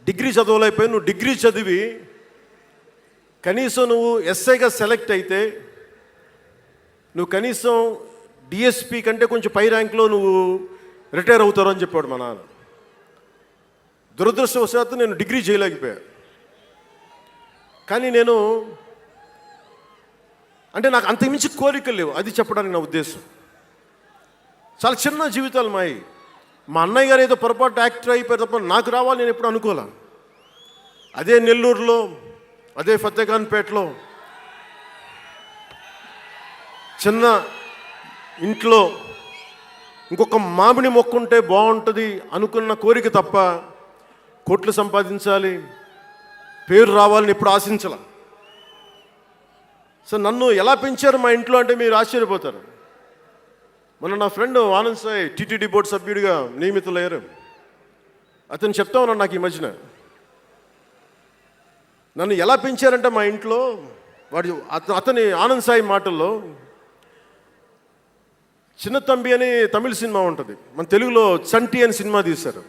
డిగ్రీ చదవలేకపోయి, నువ్వు డిగ్రీ చదివి కనీసం నువ్వు ఎస్ఐగా సెలెక్ట్ అయితే నువ్వు కనీసం డిఎస్పీ కంటే కొంచెం పై ర్యాంక్లో నువ్వు రిటైర్ అవుతారు అని చెప్పాడు మా నాన్న. దురదృష్టవశాత్తు నేను డిగ్రీ చేయలేకపోయా. కానీ నేను అంటే నాకు అంతకుమించి కోరికలు లేవు, అది చెప్పడానికి నా ఉద్దేశం. చాలా చిన్న జీవితాలు మాయి. మా అన్నయ్య గారు ఏదో పొరపాటు యాక్టర్ అయిపోయారు తప్ప నాకు రావాలి నేను ఎప్పుడు అనుకోలే. అదే నెల్లూరులో, అదే ఫతేఖాన్పేటలో చిన్న ఇంట్లో ఇంకొక మామిడి మొక్క ఉంటే బాగుంటుంది అనుకున్న కోరిక తప్ప కోట్లు సంపాదించాలి, పేరు రావాలని ఎప్పుడు ఆశించాల. సో నన్ను ఎలా పెంచారు మా ఇంట్లో అంటే మీరు ఆశ్చర్యపోతారు. మొన్న నా friend Anand Sai TTD board సభ్యుడిగా నియమితులయ్యారు. అతను చెప్తా ఉన్నాను నాకు ఈ మధ్యన, నన్ను ఎలా పెంచారంటే మా ఇంట్లో అతని ఆనంద్ సాయి మాటల్లో, చిన్న తంబి అని తమిళ సినిమా ఉంటుంది, మన తెలుగులో చంటి అని సినిమా తీశారు.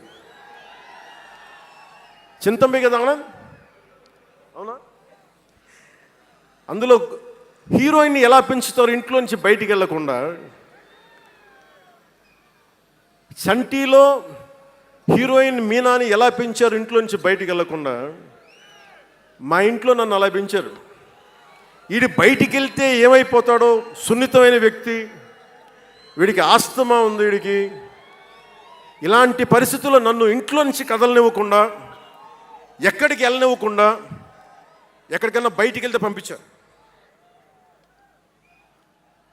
చిన్న తంబి కదా ఆనంద్, అవునా? అందులో హీరోయిన్ని ఎలా పెంచుతారు ఇంట్లో నుంచి బయటికి వెళ్లకుండా? చంటీలో హీరోయిన్ మీనాని ఎలా పెంచారు ఇంట్లో నుంచి బయటికి వెళ్లకుండా? మా ఇంట్లో నన్ను అలా పెంచారు. వీడి బయటికి వెళ్తే ఏమైపోతాడో, సున్నితమైన వ్యక్తి, వీడికి ఆస్తమా ఉంది, వీడికి ఇలాంటి పరిస్థితుల్లో నన్ను ఇంట్లో నుంచి కదలనివ్వకుండా, ఎక్కడికి వెళ్ళనివ్వకుండా, ఎక్కడికైనా బయటికి వెళ్తే పంపించారు.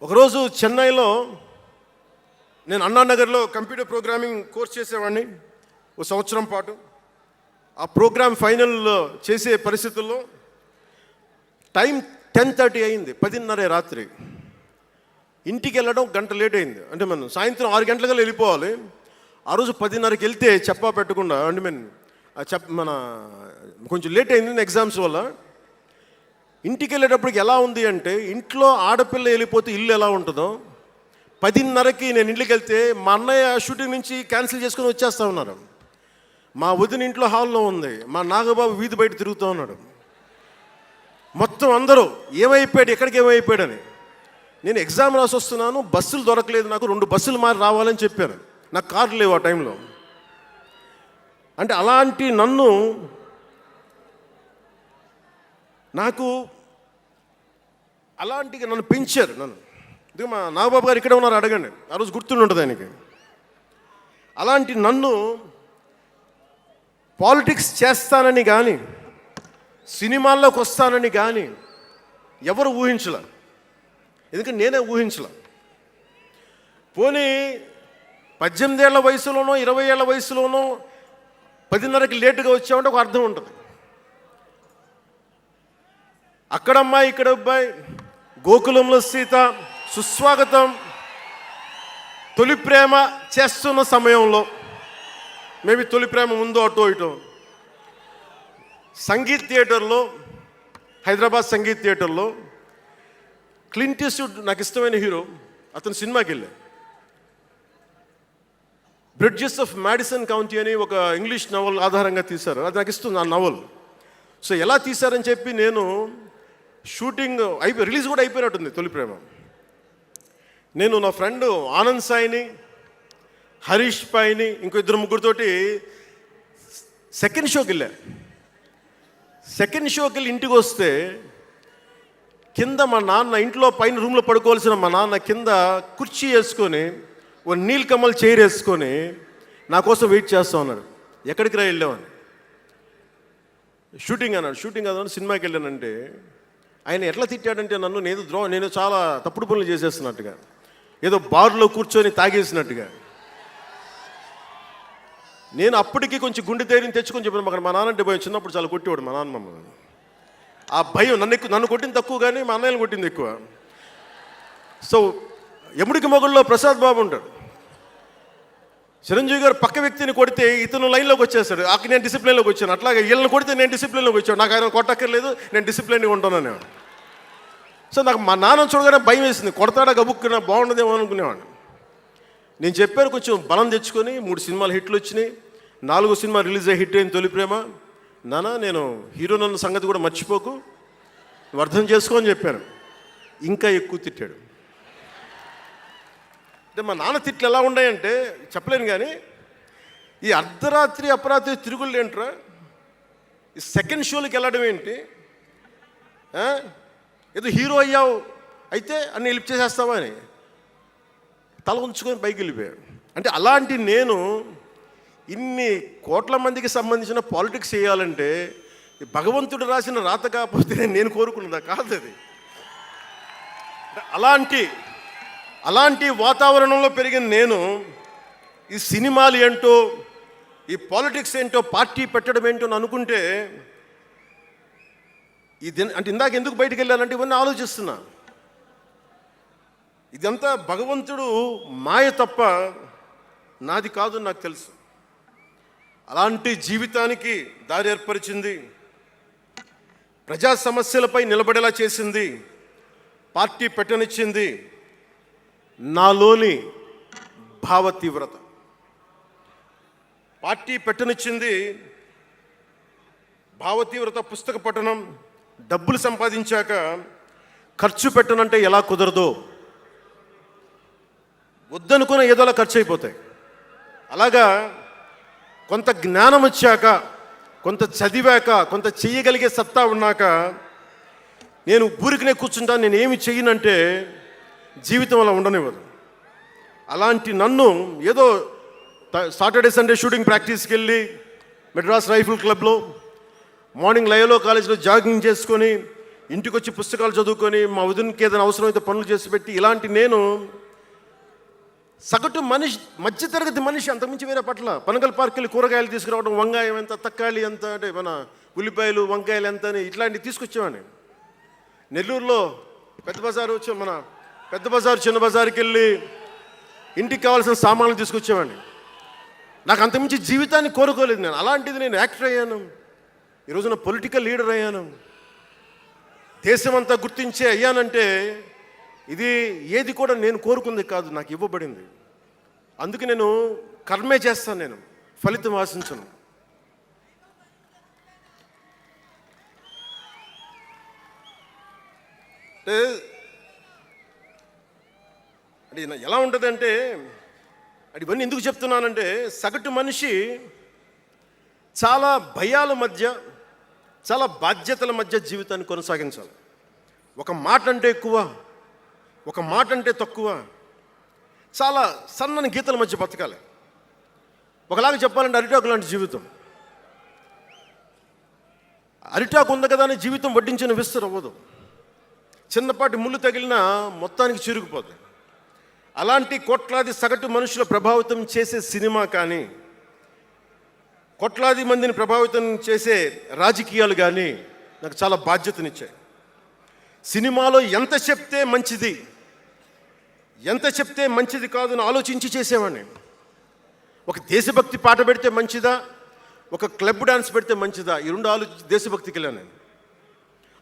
ఒకరోజు చెన్నైలో నేను అన్నానగర్లో కంప్యూటర్ ప్రోగ్రామింగ్ కోర్స్ చేసేవాడిని ఒక సంవత్సరం పాటు. ఆ ప్రోగ్రామ్ ఫైనల్ చేసే పరిస్థితుల్లో టైం 10:30 అయింది, 10:30 రాత్రి. ఇంటికి వెళ్ళడం గంట లేట్ అయింది. అంటే మనం సాయంత్రం 6 గంటలకల్లా వెళ్ళిపోవాలి. ఆ రోజు 10:30కి వెళ్తే చెప్పా పెట్టకుండా, అంటే మన కొంచెం లేట్ అయింది ఎగ్జామ్స్ వల్ల. ఇంటికి వెళ్ళేటప్పటికి ఎలా ఉంది అంటే, ఇంట్లో ఆడపిల్ల వెళ్ళిపోతే ఇల్లు ఎలా ఉంటుందో, 10:30కి నేను ఇంటికి వెళ్తే మా అన్నయ్య షూటింగ్ నుంచి క్యాన్సిల్ చేసుకొని వచ్చేస్తా ఉన్నారు. మా వదిన ఇంట్లో హాల్లో ఉంది, మా నాగబాబు వీధి బయట తిరుగుతూ ఉన్నాడు. మొత్తం అందరూ ఏమైపోయాడు, ఎక్కడికి ఏమైపోయాడని. నేను ఎగ్జామ్ రాసి వస్తున్నాను, బస్సులు దొరకలేదు నాకు, 2 బస్సులు మారి రావాలని చెప్పాను. నాకు కార్లు లేవు ఆ టైంలో. అంటే అలాంటి నన్ను పెంచారు నన్ను. ఇది మా నాగబాబు గారు ఇక్కడే ఉన్నారు, అడగండి, ఆ రోజు గుర్తుండి ఉంటుంది ఆయనకి. అలాంటి నన్ను పాలిటిక్స్ చేస్తానని కానీ, సినిమాల్లోకి వస్తానని కానీ ఎవరు ఊహించలే. ఎందుకంటే నేనే ఊహించలే. పోనీ 18 ఏళ్ల వయసులోనో 20 ఏళ్ల వయసులోనో 10:30కి లేటుగా వచ్చామంటే ఒక అర్థం ఉంటుంది. అక్కడ అమ్మాయి ఇక్కడ అబ్బాయి, గోకులంలో సీత, సుస్వాగతం, తొలి ప్రేమ చేస్తున్న సమయంలో, మేబీ తొలి ప్రేమ ముందు అటో ఇటో, సంగీత్ థియేటర్లో, హైదరాబాద్ సంగీత్ థియేటర్లో క్లింట్ ఈస్ట్వుడ్ నాకు ఇష్టమైన హీరో, అతను సినిమాకి వెళ్ళా. బ్రిడ్జెస్ ఆఫ్ మాడిసన్ కౌంటీ అని ఒక ఇంగ్లీష్ నవల్ ఆధారంగా తీశారు. అది నాకు ఇస్తుంది ఆ నవల్. సో ఎలా తీశారని చెప్పి నేను షూటింగ్ రిలీజ్ కూడా అయిపోయినట్టుంది తొలి ప్రేమ. నేను నా ఫ్రెండ్ ఆనంద్ సాయిని, హరీష్ పాయిని, ఇంకో 2-3తోటి సెకండ్ షోకి వెళ్ళా. సెకండ్ షోకి వెళ్ళి ఇంటికి వస్తే కింద మా నాన్న, ఇంట్లో పైన రూమ్లో పడుకోవాల్సిన మా నాన్న కింద కుర్చీ వేసుకొని, ఓ నీలకమల్ చైర్ వేసుకొని నా కోసం వెయిట్ చేస్తూ ఉన్నాడు. ఎక్కడికి రా వెళ్ళామని. షూటింగ్ అన్నాడు. షూటింగ్ అన్నాడు, సినిమాకి వెళ్ళానంటే ఆయన ఎట్లా తిట్టాడంటే నన్ను, నేను చాలా తప్పుడు పనులు చేసేస్తున్నట్టుగా, ఏదో బార్లో కూర్చొని తాగేసినట్టుగా. నేను అప్పటికి కొంచెం గుండె ధైర్యం తెచ్చుకొని చెప్పాను, అక్కడ మా నాన్న అంటే భయం. చిన్నప్పుడు చాలా కొట్టేవాడు మా నాన్న మమ్మల్ని. ఆ భయం నన్ను కొట్టింది తక్కువ, కానీ మా అన్నయ్యని కొట్టింది ఎక్కువ. సో ఎముడికి మొగుళ్ళలో ప్రసాద్ బాబు ఉంటాడు. చిరంజీవి గారు పక్క వ్యక్తిని కొడితే ఇతను లైన్లోకి వచ్చేస్తాడు. అక్కడ నేను డిసిప్లిన్లోకి వచ్చాను. అట్లాగే వీళ్ళని కొడితే నేను డిసిప్లిన్లోకి వచ్చాను. నాకు ఆయన కొట్టక్కర్లేదు, నేను డిసిప్లిన్గా ఉంటాను నేను. సో నాకు మా నాన్న చూడగానే భయం వేసింది, కొడతాడా గబుక్కున బాగుండదేమో అనుకునేవాడిని. నేను చెప్పాను, కొంచెం బలం తెచ్చుకొని 3 సినిమాలు హిట్లు వచ్చినాయి, 4వ సినిమా రిలీజ్ అయ్యి హిట్ అయింది తొలి ప్రేమ. నాన్న నేను హీరో నన్న సంగతి కూడా మర్చిపోకు, నువ్వు అర్థం చేసుకో అని చెప్పాను. ఇంకా ఎక్కువ తిట్టాడు. అంటే మా నాన్న తిట్లు ఎలా ఉన్నాయంటే చెప్పలేను. కానీ ఈ అర్ధరాత్రి అపరాత్రి తిరుగుళ్ళు ఏంట్రా, ఈ సెకండ్ షోలకి వెళ్ళడం ఏంటి, ఏదో హీరో అయ్యావు అయితే అన్నీ హెల్ప్ చేసేస్తావా అని తల ఉంచుకొని పైకి వెళ్ళిపోయాడు. అంటే అలాంటి నేను ఇన్ని కోట్ల మందికి సంబంధించిన పాలిటిక్స్ చేయాలంటే భగవంతుడు రాసిన రాత కాకపోతే నేను కోరుకున్నదా కాదు అది. అలాంటి వాతావరణంలో పెరిగిన నేను ఈ సినిమాలు ఏంటో, ఈ పాలిటిక్స్ ఏంటో, పార్టీ పెట్టడం ఏంటో అని అనుకుంటే అంటే ఇందాక ఎందుకు బయటికి వెళ్ళానంటే ఇవన్నీ ఆలోచిస్తున్నా. ఇదంతా భగవంతుడు మాయ తప్ప నాది కాదు నాకు తెలుసు. అలాంటి జీవితానికి దారి ఏర్పరిచింది, ప్రజా సమస్యలపై నిలబడేలా చేసింది, పార్టీ పెట్టనిచ్చింది నాలోని భావ తీవ్రత. పార్టీ పెట్టనిచ్చింది భావ తీవ్రత, పుస్తక పఠనం, డబ్బులు సంపాదించాక ఖర్చు పెట్టనంటే ఎలా కుదరదో, వద్దనుకున్న ఏదోలా ఖర్చు అయిపోతాయి. అలాగా కొంత జ్ఞానం వచ్చాక, కొంత చదివాక, కొంత చెయ్యగలిగే సత్తా ఉన్నాక నేను ఊరికనే కూర్చుంటాను, నేను ఏమి చెయ్యనంటే జీవితం అలా ఉండనివ్వదు. అలాంటి నన్ను ఏదో సాటర్డే సండే షూటింగ్ ప్రాక్టీస్కి వెళ్ళి మెడ్రాస్ రైఫిల్ క్లబ్లో, మార్నింగ్ లయలో కాలేజీలో జాగింగ్ చేసుకొని, ఇంటికి వచ్చి పుస్తకాలు చదువుకొని, మా వదినకి ఏదైనా అవసరమైతే పనులు చేసి పెట్టి, ఇలాంటి నేను సగటు మనిషి, మధ్యతరగతి మనిషి, అంతకుమించి వేరే పట్ల. పనగల్ పార్క్ వెళ్ళి కూరగాయలు తీసుకురావడం, వంకాయ ఎంత, తక్కాలి ఎంత, అంటే మన ఉల్లిపాయలు వంకాయలు ఎంత అని ఇట్లాంటివి తీసుకొచ్చేవాడిని. నెల్లూరులో పెద్ద బజారు, మన పెద్ద బజారు చిన్న బజారుకి వెళ్ళి ఇంటికి కావాల్సిన సామాన్లు తీసుకొచ్చేవాడిని. నాకు అంతకుమించి జీవితాన్ని కోరుకోలేదు నేను. అలాంటిది నేను యాక్టర్ అయ్యాను, ఈ రోజున పొలిటికల్ లీడర్ అయ్యాను, దేశమంతా గుర్తించే అయ్యానంటే ఇది ఏది కూడా నేను కోరుకుంది కాదు, నాకు ఇవ్వబడింది. అందుకే నేను కర్మే చేస్తాను, నేను ఫలితం ఆశించను. అంటే ఎలా ఉంటుందంటే, అది ఇవన్నీ ఎందుకు చెప్తున్నానంటే, సగటు మనిషి చాలా భయాల మధ్య, చాలా బాధ్యతల మధ్య జీవితాన్ని కొనసాగించాలి. ఒక మాట అంటే ఎక్కువ, ఒక మాట అంటే తక్కువ, చాలా సన్నని గీతల మధ్య బతకాలి. ఒకలాగా చెప్పాలంటే అరిటాకు లాంటి జీవితం. అరిటాకు ఉంది కదా అని జీవితం వడ్డించిన విస్తరు అవ్వదు, చిన్నపాటి ముళ్ళు తగిలినా మొత్తానికి చిరుగుపోతుంది. అలాంటి కోట్లాది సగటు మనుషుల ప్రభావితం చేసే సినిమా కానీ, కోట్లాది మందిని ప్రభావితం చేసే రాజకీయాలు కానీ నాకు చాలా బాధ్యతనిచ్చాయి. సినిమాలో ఎంత చెప్తే మంచిది, ఎంత చెప్తే మంచిది కాదు అని ఆలోచించి చేసేవాడిని. ఒక దేశభక్తి పాట పెడితే మంచిదా, ఒక క్లబ్ డాన్స్ పెడితే మంచిదా, ఈ రెండు ఆలోచించి దేశభక్తికి వెళ్ళాను నేను.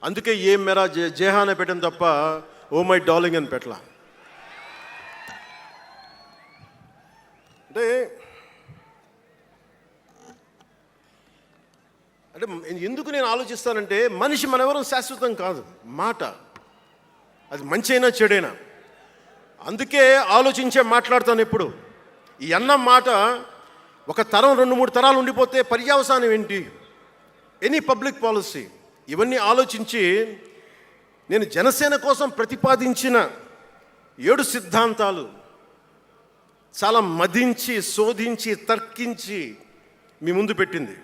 అందుకే ఏం మెరా జేహాన పెట్టాను తప్ప ఓ మై డార్లింగ్ అని పెట్టలా. అంటే ఎందుకు నేను ఆలోచిస్తానంటే, మనిషి మనెవరూ శాశ్వతం కాదు. మాట అది మంచి అయినా చెడైనా, అందుకే ఆలోచించే మాట్లాడతాను ఎప్పుడు. ఈ అన్న మాట ఒక తరం 2-3 తరాలు ఉండిపోతే పర్యవసానం ఏంటి, ఎనీ పబ్లిక్ పాలసీ, ఇవన్నీ ఆలోచించి నేను జనసేన కోసం ప్రతిపాదించిన 7 సిద్ధాంతాలు చాలా మదించి, శోధించి, తర్కించి మీ ముందు పెట్టింది.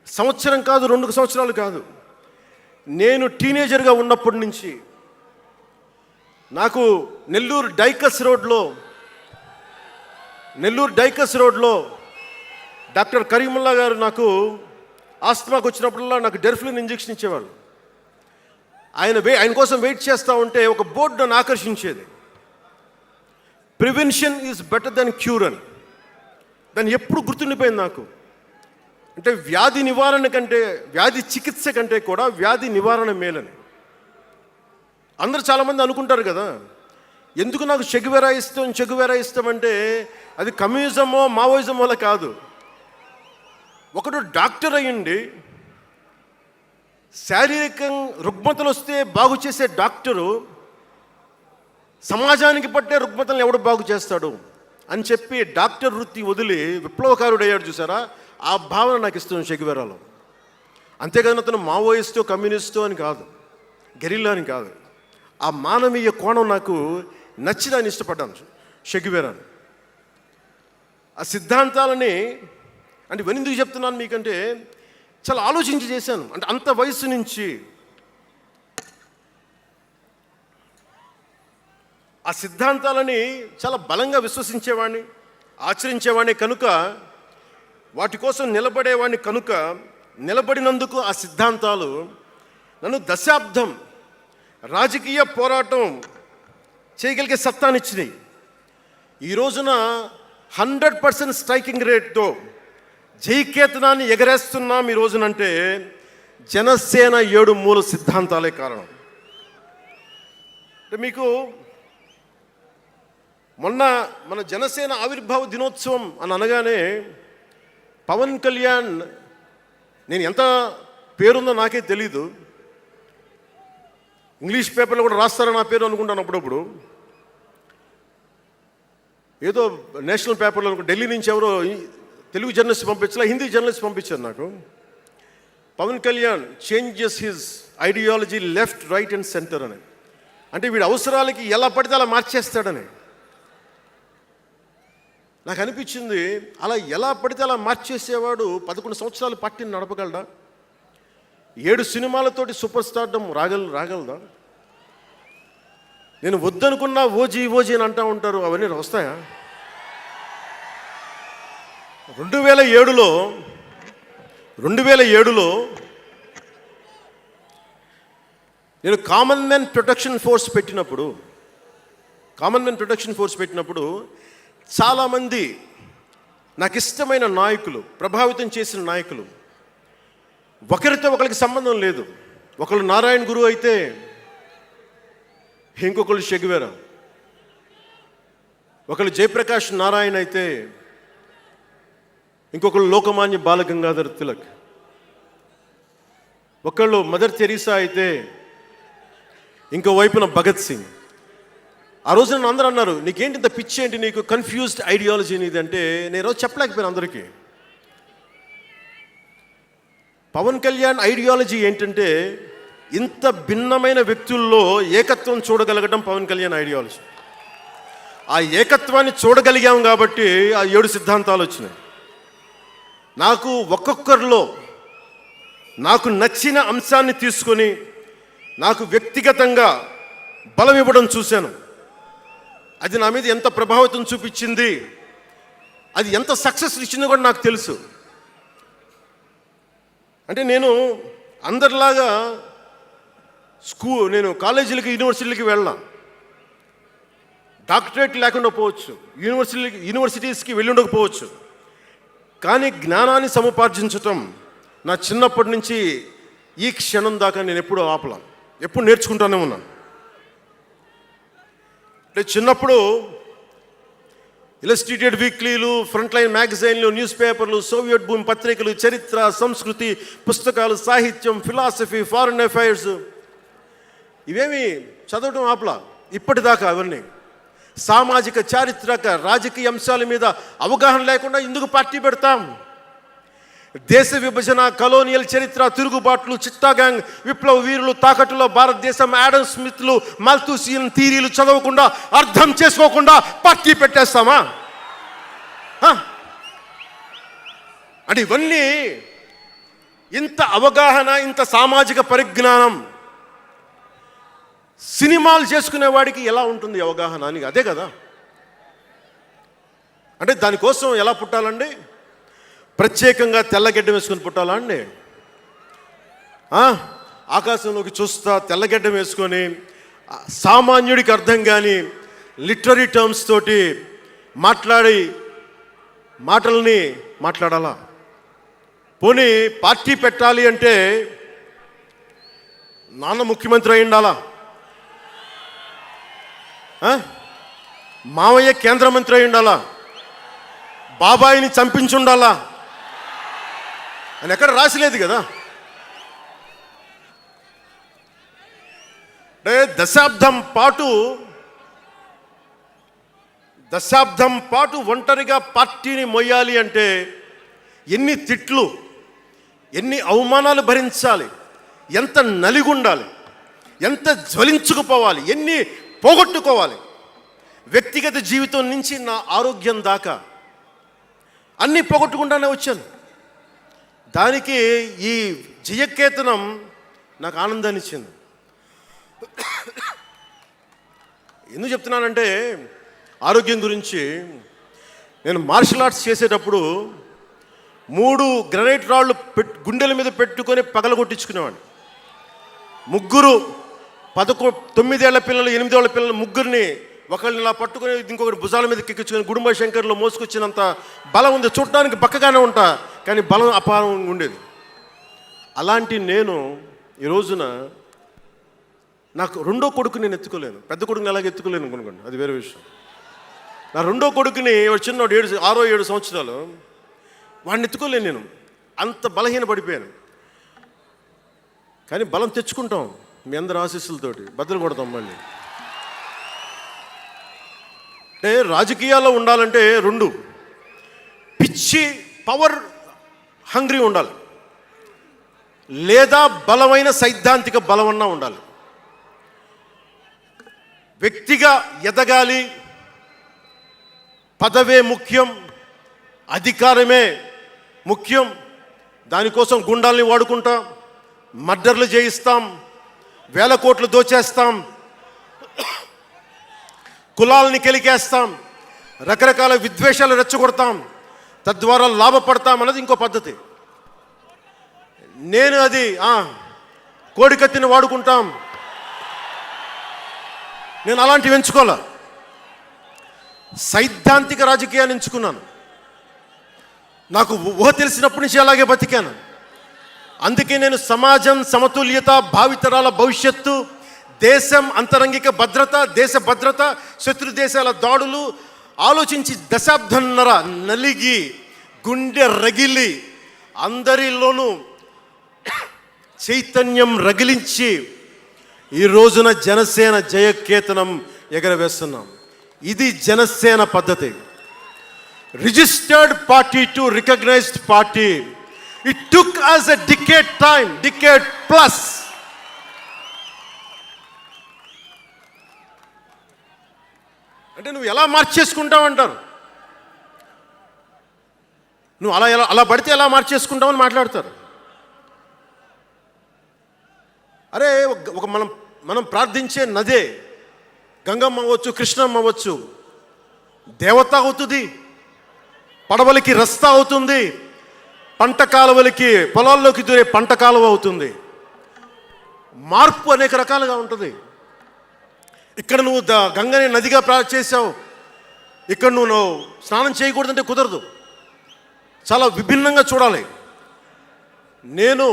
సంవత్సరం కాదు, 2 సంవత్సరాలు కాదు, నేను టీనేజర్గా ఉన్నప్పటి నుంచి నాకు నెల్లూరు డైకస్ రోడ్లో డాక్టర్ కరీముల్లా గారు నాకు ఆస్తమాకు వచ్చినప్పుడల్లా నాకు డెర్ఫ్లిన్ ఇంజెక్షన్ ఇచ్చేవాళ్ళు. ఆయన కోసం వెయిట్ చేస్తూ ఉంటే ఒక బోర్డు నన్ను ఆకర్షించేది, prevention is better than cure అని. దాన్ని ఎప్పుడు గుర్తుండిపోయింది నాకు. అంటే వ్యాధి నివారణ కంటే, వ్యాధి చికిత్స కంటే కూడా వ్యాధి నివారణ మేలని. అందరూ చాలామంది అనుకుంటారు కదా, ఎందుకు నాకు చెగువెరా ఇష్టం అంటే అది కమ్యూనిజమో మావోయిజమో వల్ల కాదు. ఒకడు డాక్టర్ అయ్యండి, శారీరక రుగ్మతలు వస్తే బాగు చేసే డాక్టరు సమాజానికి పట్టే రుగ్మతలను ఎవడు బాగు చేస్తాడు అని చెప్పి డాక్టర్ వృత్తి వదిలి విప్లవకారుడు అయ్యాడు చూసారా, ఆ భావన నాకు ఇస్తుంది చెగువెరాలో. అంతేగాని అతను మావోయిస్టో కమ్యూనిస్టో అని కాదు, గెరిల్లా అని కాదు. ఆ మానవీయ కోణం నాకు నచ్చి దాన్ని ఇష్టపడ్డాను చెగువెరాని. ఆ సిద్ధాంతాలని అంటే ఇవన్నీ ఎందుకు చెప్తున్నాను మీకంటే, చాలా ఆలోచించి చేశాను. అంటే అంత వయసు నుంచి ఆ సిద్ధాంతాలని చాలా బలంగా విశ్వసించేవాడిని, ఆచరించేవాడిని కనుక, వాటి కోసం నిలబడేవాడిని కనుక, నిలబడినందుకు ఆ సిద్ధాంతాలు నన్ను దశాబ్దం రాజకీయ పోరాటం చేయగలిగే సత్తానిచ్చినాయి. ఈ రోజున 100% స్ట్రైకింగ్ రేట్తో జైకేతనాన్ని ఎగరేస్తున్నాం ఈ రోజునంటే జనసేన 7 మూల సిద్ధాంతాలే కారణం. అంటే మీకు మొన్న మన జనసేన ఆవిర్భావ దినోత్సవం అని అనగానే పవన్ కళ్యాణ్, నేను ఎంత పేరుందో నాకే తెలీదు, ఇంగ్లీష్ పేపర్లో కూడా రాస్తారని నా పేరు అనుకుంటాను అప్పుడప్పుడు. ఏదో నేషనల్ పేపర్లో ఢిల్లీ నుంచి ఎవరో తెలుగు జర్నలిస్ట్ పంపించలే, హిందీ జర్నలిస్ట్ పంపించారు నాకు. Pavan Kalyan changes his ideology left right and centre అని. అంటే వీడి అవసరాలకి ఎలా పడితే అలా మార్చేస్తాడని నాకు అనిపించింది. అలా ఎలా పడితే అలా మార్చేసేవాడు 11 సంవత్సరాలు పార్టీని నడపగలడా? 7 సినిమాలతోటి సూపర్ స్టార్డమ్ రాగలదా? నేను వద్దనుకున్నా ఓజీ అని అంటూ ఉంటారు, అవన్నీ వస్తాయా? 2007లో నేను కామన్ మ్యాన్ ప్రొటెక్షన్ ఫోర్స్ పెట్టినప్పుడు చాలామంది నాకు ఇష్టమైన నాయకులు, ప్రభావితం చేసిన నాయకులు, ఒకరితో ఒకరికి సంబంధం లేదు. ఒకళ్ళు నారాయణ గురు అయితే ఇంకొకళ్ళు షెగువేరా, ఒకళ్ళు జయప్రకాష్ నారాయణ అయితే ఇంకొకళ్ళు లోకమాన్య బాలగంగాధర్ తిలక్, ఒకళ్ళు మదర్ తెరీసా అయితే ఇంకో వైపున భగత్ సింగ్. ఆ రోజు నన్ను అందరూ అన్నారు, నీకేంటి ఇంత పిచ్చి ఏంటి, నీకు కన్ఫ్యూజ్డ్ ఐడియాలజీ నీది అంటే నేను రోజు చెప్పలేకపోయాను అందరికీ. పవన్ కళ్యాణ్ ఐడియాలజీ ఏంటంటే ఇంత భిన్నమైన వ్యక్తుల్లో ఏకత్వం చూడగలగడం పవన్ కళ్యాణ్ ఐడియాలజీ. ఆ ఏకత్వాన్ని చూడగలిగాం కాబట్టి ఆ 7 సిద్ధాంతాలు వచ్చినాయి. నాకు ఒక్కొక్కరిలో నాకు నచ్చిన అంశాన్ని తీసుకొని నాకు వ్యక్తిగతంగా బలం ఇవ్వడం చూశాను. అది నా మీద ఎంత ప్రభావితం చూపించింది, అది ఎంత సక్సెస్ ఇచ్చిందో కూడా నాకు తెలుసు. అంటే నేను అందరిలాగా నేను కాలేజీలకి యూనివర్సిటీలకి వెళ్ళాను, డాక్టరేట్ లేకుండా పోవచ్చు, యూనివర్సిటీస్కి వెళ్ళి ఉండకపోవచ్చు, కానీ జ్ఞానాన్ని సముపార్జించటం నా చిన్నప్పటి నుంచి ఈ క్షణం దాకా నేను ఎప్పుడూ ఆపలా, ఎప్పుడు నేర్చుకుంటానే ఉన్నాను. అంటే చిన్నప్పుడు ఇలస్ట్రేటెడ్ వీక్లీలు, ఫ్రంట్ లైన్ మ్యాగజైన్లు, న్యూస్ పేపర్లు, సోవియట్ భూమి పత్రికలు, చరిత్ర, సంస్కృతి పుస్తకాలు, సాహిత్యం, ఫిలాసఫీ, ఫారిన్ అఫైర్స్ ఇవేమి చదవడం ఆపలా ఇప్పటిదాకా. అవన్నీ సామాజిక, చారిత్రక, రాజకీయ అంశాల మీద అవగాహన లేకుండా ఎందుకు పార్టీ పెడతాం? దేశ విభజన, కలోనియల్ చరిత్ర, తిరుగుబాట్లు, చిట్టాగాంగ్, విప్లవ వీరులు, తాకట్టులో భారతదేశం, యాడమ్ స్మిత్లు, మాల్థూసియన్ థీరీలు చదవకుండా, అర్థం చేసుకోకుండా పార్టీ పెట్టేస్తామా? అంటే ఇవన్నీ ఇంత అవగాహన, ఇంత సామాజిక పరిజ్ఞానం సినిమాలు చేసుకునే వాడికి ఎలా ఉంటుంది అవగాహన అని? అదే కదా. అంటే దానికోసం ఎలా పుట్టాలండి? ప్రత్యేకంగా తెల్లగడ్డ వేసుకొని పుట్టాలా అండి? ఆకాశంలోకి చూస్తా తెల్లగడ్డ వేసుకొని సామాన్యుడికి అర్థం కాని లిటరీ టర్మ్స్ తోటి మాటల్ని మాట్లాడాలా? పోనీ పార్టీ పెట్టాలి అంటే నాన్న ముఖ్యమంత్రి అయి ఉండాలా? మావయ్య కేంద్ర మంత్రి అయి ఉండాలా? బాబాయిని చంపించుండాలా అని ఎక్కడ రాసిలేదు కదా. అంటే దశాబ్దం పాటు ఒంటరిగా పార్టీని మొయ్యాలి అంటే ఎన్ని తిట్లు, ఎన్ని అవమానాలు భరించాలి, ఎంత నలిగుండాలి, ఎంత జ్వలించుకుపోవాలి, ఎన్ని పోగొట్టుకోవాలి. వ్యక్తిగత జీవితం నుంచి నా ఆరోగ్యం దాకా అన్నీ పోగొట్టుకుంటానే వచ్చాను. దానికి ఈ జయకేతనం నాకు ఆనందాన్ని ఇచ్చింది. ఎందుకు చెప్తున్నానంటే ఆరోగ్యం గురించి. నేను మార్షల్ ఆర్ట్స్ చేసేటప్పుడు 3 గ్రనైట్ రాళ్ళు గుండెల మీద పెట్టుకొని పగలగొట్టించుకునేవాడిని. 9 ఏళ్ల పిల్లలు, 8 ఏళ్ల పిల్లలు ముగ్గురిని ఒకళ్ళని ఇలా పట్టుకొని ఇంకొకటి భుజాల మీద ఎక్కించుకొని గుడుంబ శంకర్లో మోసుకొచ్చినంత బలం ఉంది. చూడటానికి బక్కగానే ఉంటా, కానీ బలం అపారంగా ఉండేది. అలాంటి నేను ఈ రోజున నాకు రెండో కొడుకు నేను ఎత్తుకోలేను. పెద్ద కొడుకుని ఎలాగ ఎత్తుకోలేను అనుకోండి, అది వేరే విషయం. నా రెండో కొడుకుని చిన్నవాడు 6-7 సంవత్సరాలు, వాడిని ఎత్తుకోలేను నేను, అంత బలహీన పడిపోయాను. కానీ బలం తెచ్చుకుంటాం. మీ అందరి ఆశీస్సులతోటి బద్దలు కొడతాం మళ్ళీ. అంటే రాజకీయాల్లో ఉండాలంటే రెండు, పిచ్చి పవర్ హంగ్రీ ఉండాలి, లేదా బలమైన సైద్ధాంతిక బలమన్నా ఉండాలి. వ్యక్తిగా ఎదగాలి, పదవే ముఖ్యం, అధికారమే ముఖ్యం, దానికోసం గుండాల్ని వాడుకుంటాం, మర్డర్లు చేయిస్తాం, వేల కోట్లు దోచేస్తాం, కులాలని కెలికేస్తాం, రకరకాల విద్వేషాలు రెచ్చగొడతాం, తద్వారా లాభపడతాం అన్నది ఇంకో పద్ధతి. నేను అది కోడికత్తిని వాడుకుంటాం, నేను అలాంటివి ఎంచుకోలే. సైద్ధాంతిక రాజకీయాన్ని ఎంచుకున్నాను. నాకు ఊహ తెలిసినప్పటి నుంచి అలాగే బతికాను. అందుకే నేను సమాజం, సమతుల్యత, భావితరాల భవిష్యత్తు, దేశం అంతరంగిక భద్రత, దేశ భద్రత, శత్రు దేశాల దాడులు ఆలోచించి దశాబ్దన్నర నలిగి గుండె రగిలి అందరిలోనూ చైతన్యం రగిలించి ఈ రోజున జనసేన జయకేతనం ఎగరవేస్తున్నాం. ఇది జనసేన పద్ధతి. Registered party to recognised party. It took us a decade time, decade plus. అంటే నువ్వు ఎలా మార్చేసుకుంటావంటారు, నువ్వు అలా పడితే ఎలా మార్చేసుకుంటావని మాట్లాడతారు. అరే ఒక మనం ప్రార్థించే నదే గంగమ్మ అవ్వచ్చు, కృష్ణమ్మ అవ్వచ్చు, దేవత అవుతుంది, పడవలకి రస్తా అవుతుంది, పంట కాలువలకి పొలాల్లోకి దూరే పంట కాలువ అవుతుంది. మార్పు అనేక రకాలుగా ఉంటుంది. ఇక్కడ నువ్వు గంగని నదిగా చేసావు, ఇక్కడ నువ్వు స్నానం చేయకూడదంటే కుదరదు. చాలా విభిన్నంగా చూడాలి. నేను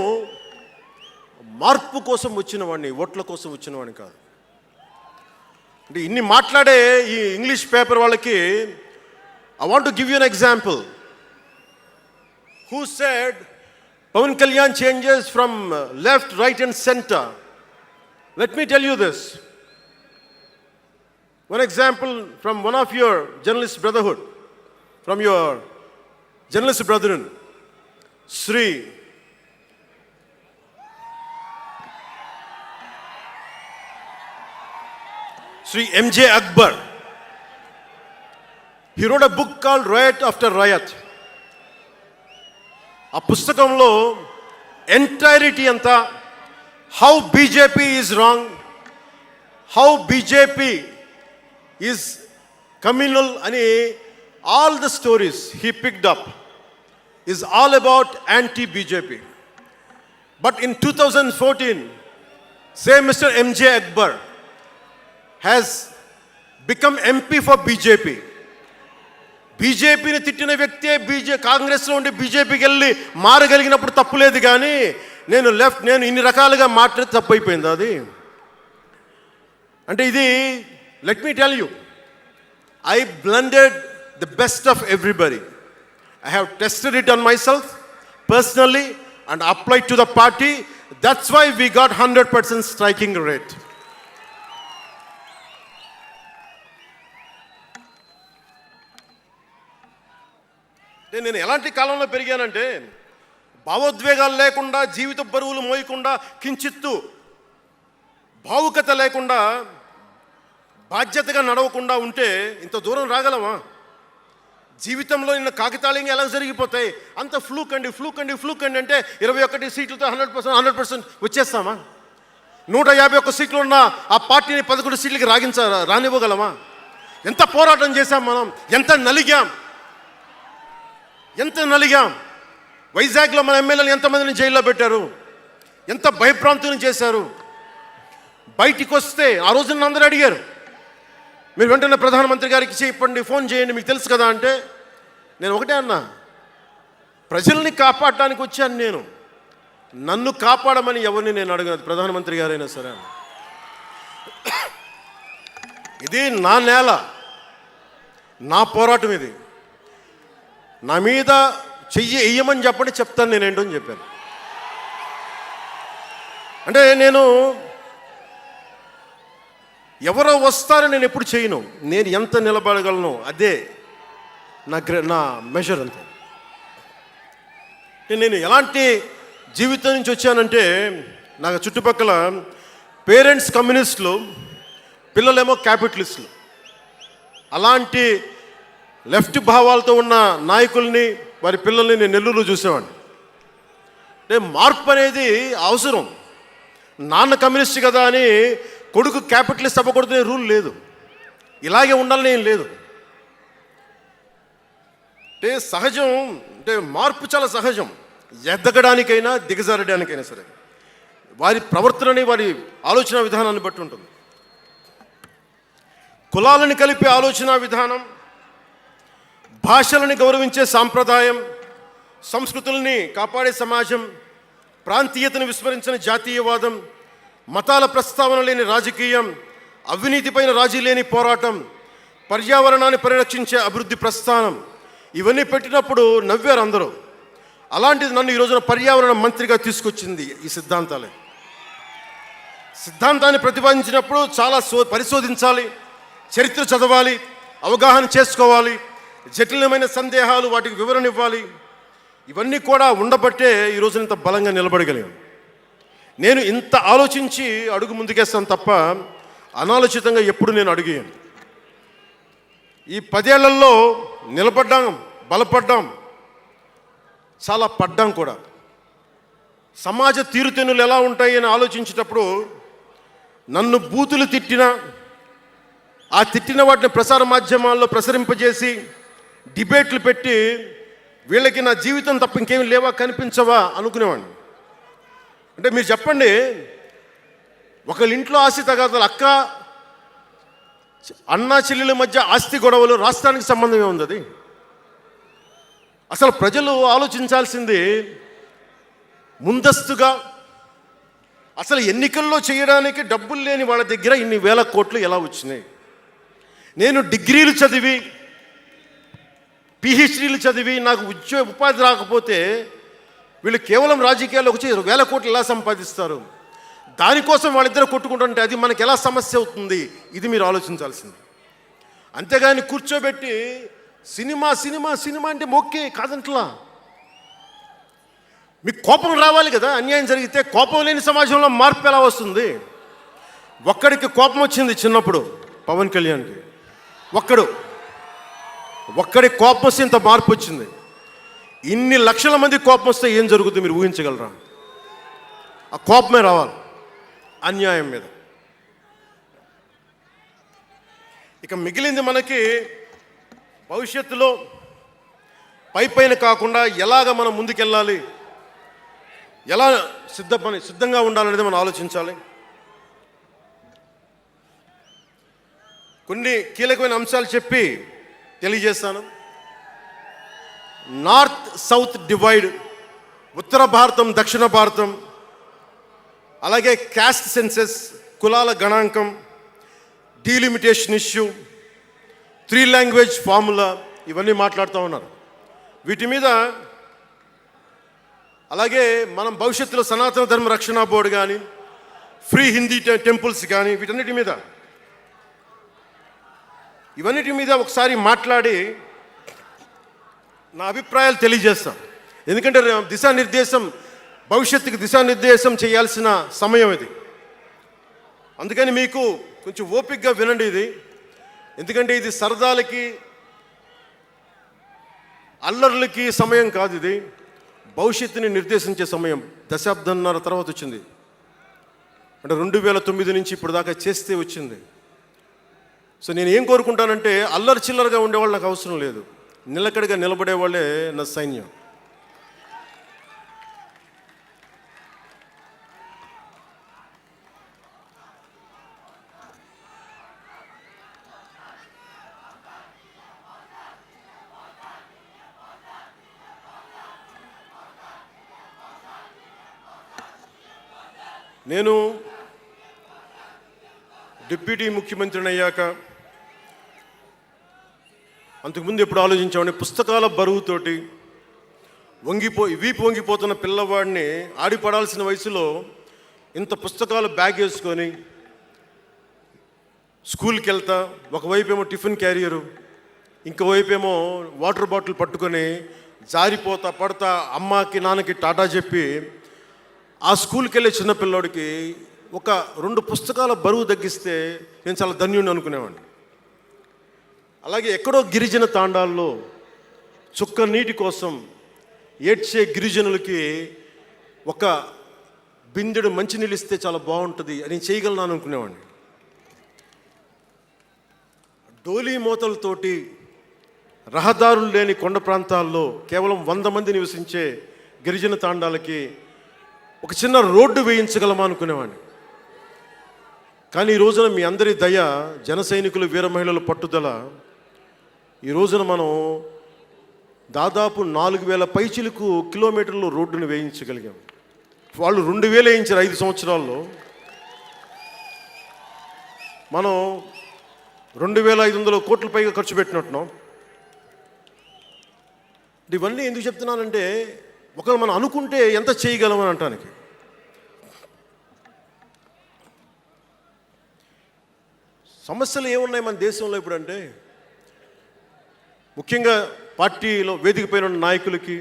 మార్పు కోసం వచ్చిన వాడిని, ఓట్ల కోసం వచ్చిన వాడిని కాదు. అంటే ఇన్ని మాట్లాడే ఈ ఇంగ్లీష్ పేపర్ వాళ్ళకి I want to give you an example. Who said Pavan Kalyan changes from left, right and centre? Let me tell you this. One example from one of your journalist brotherhood, from your journalist brethren, Sri M.J. Akbar. He wrote a book called Riot After Riot. ఆ పుస్తకంలో entirety అంతా how BJP is wrong, how BJP is communal అని all the stories he picked up is all about anti-BJP. But in 2014, same Mr. M.J. Akbar has become MP for BJP. బీజేపీని తిట్టిన వ్యక్తే కాంగ్రెస్లో ఉండి బీజేపీకి వెళ్ళి మారగలిగినప్పుడు తప్పులేదు, కానీ నేను ఇన్ని రకాలుగా మాట్లాడి తప్పు అయిపోయింది అది. అంటే ఇది, let me tell you, I blended the best of everybody. I have tested it on myself personally and applied to the party. That's why we got 100% striking rate. నేను ఎలాంటి కాలంలో పెరిగానంటే, భావోద్వేగాలు లేకుండా, జీవిత బరువులు మోయకుండా, కించిత్తు భావుకత లేకుండా, బాధ్యతగా నడవకుండా ఉంటే ఇంత దూరం రాగలమా? జీవితంలో నిన్న కాకితాళంగా ఎలా జరిగిపోతాయి? అంత ఫ్లూక్ అండి అంటే 21 సీట్లతో 100% వచ్చేస్తామా? 151 సీట్లు ఉన్న ఆ పార్టీని 11 సీట్లకి రానివ్వగలమా? ఎంత పోరాటం చేశాం మనం, ఎంత నలిగాం. వైజాగ్లో మన ఎమ్మెల్యేలు ఎంతమందిని జైల్లో పెట్టారు, ఎంత భయభ్రాంతులను చేశారు. బయటికి వస్తే ఆ రోజున అందరూ అడిగారు, మీరు వెంటనే ప్రధానమంత్రి గారికి చెప్పండి, ఫోన్ చేయండి, మీకు తెలుసు కదా అంటే, నేను ఒకటే అన్నా, ప్రజల్ని కాపాడటానికి వచ్చాను నేను, నన్ను కాపాడమని ఎవరిని నేను అడగను, ప్రధానమంత్రి గారైనా సరే. ఇది నా నేల, నా పోరాటం ఇది. నా మీద చెయ్యి వెయ్యమని చెప్పండి, చెప్తాను నేనేంటో అని చెప్పాను. అంటే నేను ఎవరో వస్తారని నేను ఎప్పుడు చేయను. నేను ఎంత నిలబడగలను అదే నా మెజర్ అంతే. నేను ఎలాంటి జీవితం నుంచి వచ్చానంటే, నాకు చుట్టుపక్కల పేరెంట్స్ కమ్యూనిస్టులు, పిల్లలేమో క్యాపిటలిస్టులు. అలాంటి లెఫ్ట్ భావాలతో ఉన్న నాయకుల్ని, వారి పిల్లల్ని నేను నెల్లూరులో చూసేవాడిని. అంటే మార్పు అనేది అవసరం. నాన్న కమ్యూనిస్ట్ కదా అని కొడుకు క్యాపిటలిస్ట్ అవ్వకూడదనే రూల్ లేదు. ఇలాగే ఉండాలని ఏం లేదు. అంటే సహజం, అంటే మార్పు చాలా సహజం. ఎదగడానికైనా దిగజారడానికైనా సరే వారి ప్రవర్తనని, వారి ఆలోచన విధానాన్ని బట్టి ఉంటుంది. కులాలను కలిపే ఆలోచన విధానం, భాషలను గౌరవించే సాంప్రదాయం, సంస్కృతుల్ని కాపాడే సమాజం, ప్రాంతీయతను విస్మరించిన జాతీయవాదం, మతాల ప్రస్తావన లేని రాజకీయం, అవినీతిపైన రాజీ లేని పోరాటం, పర్యావరణాన్ని పరిరక్షించే అభివృద్ధి ప్రస్థానం, ఇవన్నీ పెట్టినప్పుడు నవ్వారు అందరూ. అలాంటిది నన్ను ఈ రోజున పర్యావరణ మంత్రిగా తీసుకొచ్చింది ఈ సిద్ధాంతాలే. సిద్ధాంతాన్ని ప్రతిపాదించినప్పుడు చాలా పరిశోధించాలి, చరిత్ర చదవాలి, అవగాహన చేసుకోవాలి, జటిలమైన సందేహాలు వాటికి వివరణ ఇవ్వాలి. ఇవన్నీ కూడా ఉండబట్టే ఈరోజు ఇంత బలంగా నిలబడగలిగాను. నేను ఇంత ఆలోచించి అడుగు ముందుకేస్తాను తప్ప అనాలోచితంగా ఎప్పుడు నేను అడిగాను. ఈ 10 ఏళ్లలో నిలబడ్డాం, బలపడ్డాం, చాలా పడ్డాం కూడా. సమాజ తీరుతెన్నులు ఎలా ఉంటాయి అని ఆలోచించేటప్పుడు నన్ను బూతులు తిట్టినా, ఆ తిట్టిన వాటిని ప్రసార మాధ్యమాల్లో ప్రసరింపజేసి డిబేట్లు పెట్టి వీళ్ళకి నా జీవితం తప్ప ఇంకేమి లేవా, కనిపించవా అనుకునేవాడిని. అంటే మీరు చెప్పండి, ఒకళ్ళ ఇంట్లో ఆస్తి తగాదాలు, అక్క అన్నా చెల్లెల మధ్య ఆస్తి గొడవలు, రాష్ట్రానికి సంబంధం ఏముంది? అది అసలు ప్రజలు ఆలోచించాల్సింది ముందస్తుగా. అసలు ఎన్నికల్లో చేయడానికి డబ్బులు లేని వాళ్ళ దగ్గర ఇన్ని వేల కోట్లు ఎలా వచ్చినాయి? నేను డిగ్రీలు చదివి, పిహెచ్డీలు చదివి నాకు ఉపాధి రాకపోతే వీళ్ళు కేవలం రాజకీయాల్లో వచ్చి వేల కోట్లు ఎలా సంపాదిస్తారు? దానికోసం వాళ్ళిద్దరు కొట్టుకుంటుంటే అది మనకి ఎలా సమస్య అవుతుంది? ఇది మీరు ఆలోచించాల్సింది. అంతేగాని కూర్చోబెట్టి సినిమా సినిమా సినిమా అంటే మొక్కే కాదంట్లా. మీకు కోపం రావాలి కదా. అన్యాయం జరిగితే కోపం లేని సమాజంలో మార్పు ఎలా వస్తుంది? ఒక్కడికి కోపం వచ్చింది చిన్నప్పుడు, పవన్ కళ్యాణ్కి. ఒక్కడి కోపం వస్తే ఇంత మార్పు వచ్చింది. ఇన్ని లక్షల మంది కోపం వస్తే ఏం జరుగుతుంది మీరు ఊహించగలరా? ఆ కోపమే రావాలి అన్యాయం మీద. ఇక మిగిలింది మనకి భవిష్యత్తులో పైన కాకుండా ఎలాగ మనం ముందుకెళ్ళాలి, ఎలా సిద్ధంగా ఉండాలనేది మనం ఆలోచించాలి. కొన్ని కీలకమైన అంశాలు చెప్పి తెలియజేస్తాను. నార్త్ సౌత్ డివైడ్, ఉత్తర భారతం దక్షిణ భారతం, అలాగే క్యాస్ట్ సెన్సెస్, కులాల గణాంకం, డీలిమిటేషన్ ఇష్యూ, 3 లాంగ్వేజ్ ఫార్ములా, ఇవన్నీ మాట్లాడుతూ ఉన్నారు. వీటి మీద అలాగే మనం భవిష్యత్తులో సనాతన ధర్మ రక్షణ బోర్డు కానీ, ఫ్రీ హిందీ టెంపుల్స్ కానీ, ఇవన్నిటి మీద ఒకసారి మాట్లాడి నా అభిప్రాయాలు తెలియజేస్తాను. ఎందుకంటే దిశానిర్దేశం, భవిష్యత్తుకి దిశానిర్దేశం చేయాల్సిన సమయం ఇది. అందుకని మీకు కొంచెం ఓపికగా వినండి ఇది. ఎందుకంటే ఇది సరదాలకి, అల్లర్లకి సమయం కాదు. ఇది భవిష్యత్తుని నిర్దేశించే సమయం. దశాబ్దంన్నర తర్వాత వచ్చింది. అంటే 2009 నుంచి ఇప్పుడు దాకా చేస్తే వచ్చింది. సో నేను ఏం కోరుకుంటానంటే, అల్లరి చిల్లరగా ఉండేవాళ్ళు నాకు అవసరం లేదు. నిలకడగా నిలబడేవాళ్ళే నా సైన్యం. నేను డిప్యూటీ ముఖ్యమంత్రిని అయ్యాక అంతకుముందు ఎప్పుడు ఆలోచించామని, పుస్తకాల బరువుతోటి వీపు వంగిపోతున్న పిల్లవాడిని ఆడిపడాల్సిన వయసులో ఇంత పుస్తకాలు బ్యాగ్ వేసుకొని స్కూల్కి వెళ్తా, ఒకవైపు ఏమో టిఫిన్ క్యారియరు, ఇంకోవైపు ఏమో వాటర్ బాటిల్ పట్టుకొని జారిపోతా పడతా అమ్మకి నాన్నకి టాటా చెప్పి ఆ స్కూల్కి వెళ్ళే చిన్నపిల్లోడికి ఒక 2 పుస్తకాల బరువు తగ్గిస్తే నేను చాలా ధన్యుడిని అనుకునేవాడిని. అలాగే ఎక్కడో గిరిజన తాండాల్లో చుక్క నీటి కోసం ఏడ్చే గిరిజనులకి ఒక బిందెడు మంచినీళ్ళు ఇస్తే చాలా బాగుంటుంది అని చేయగలను అనుకునేవాడిని. డోలీ మూతలతోటి రహదారులు లేని కొండ ప్రాంతాల్లో కేవలం 100 మంది నివసించే గిరిజన తాండాలకి ఒక చిన్న రోడ్డు వేయించగలమా అనుకునేవాడిని. కానీ ఈ రోజున మీ అందరి దయ, జన సైనికులు, వీర మహిళల పట్టుదల, ఈ రోజున మనం దాదాపు 4000 పైచిలకు కిలోమీటర్లు రోడ్డును వేయించగలిగాం. వాళ్ళు 2000 వేయించారు 5 సంవత్సరాల్లో. మనం 2500 కోట్ల పైగా ఖర్చు పెట్టినట్టున్నాం. ఇవన్నీ ఎందుకు చెప్తున్నానంటే, ఒకవేళ మనం అనుకుంటే ఎంత చేయగలమని అంటానికి. సమస్యలు ఏమున్నాయి మన దేశంలో ఇప్పుడు అంటే, ముఖ్యంగా పార్టీలో వేదిక పైన ఉన్న నాయకులకి,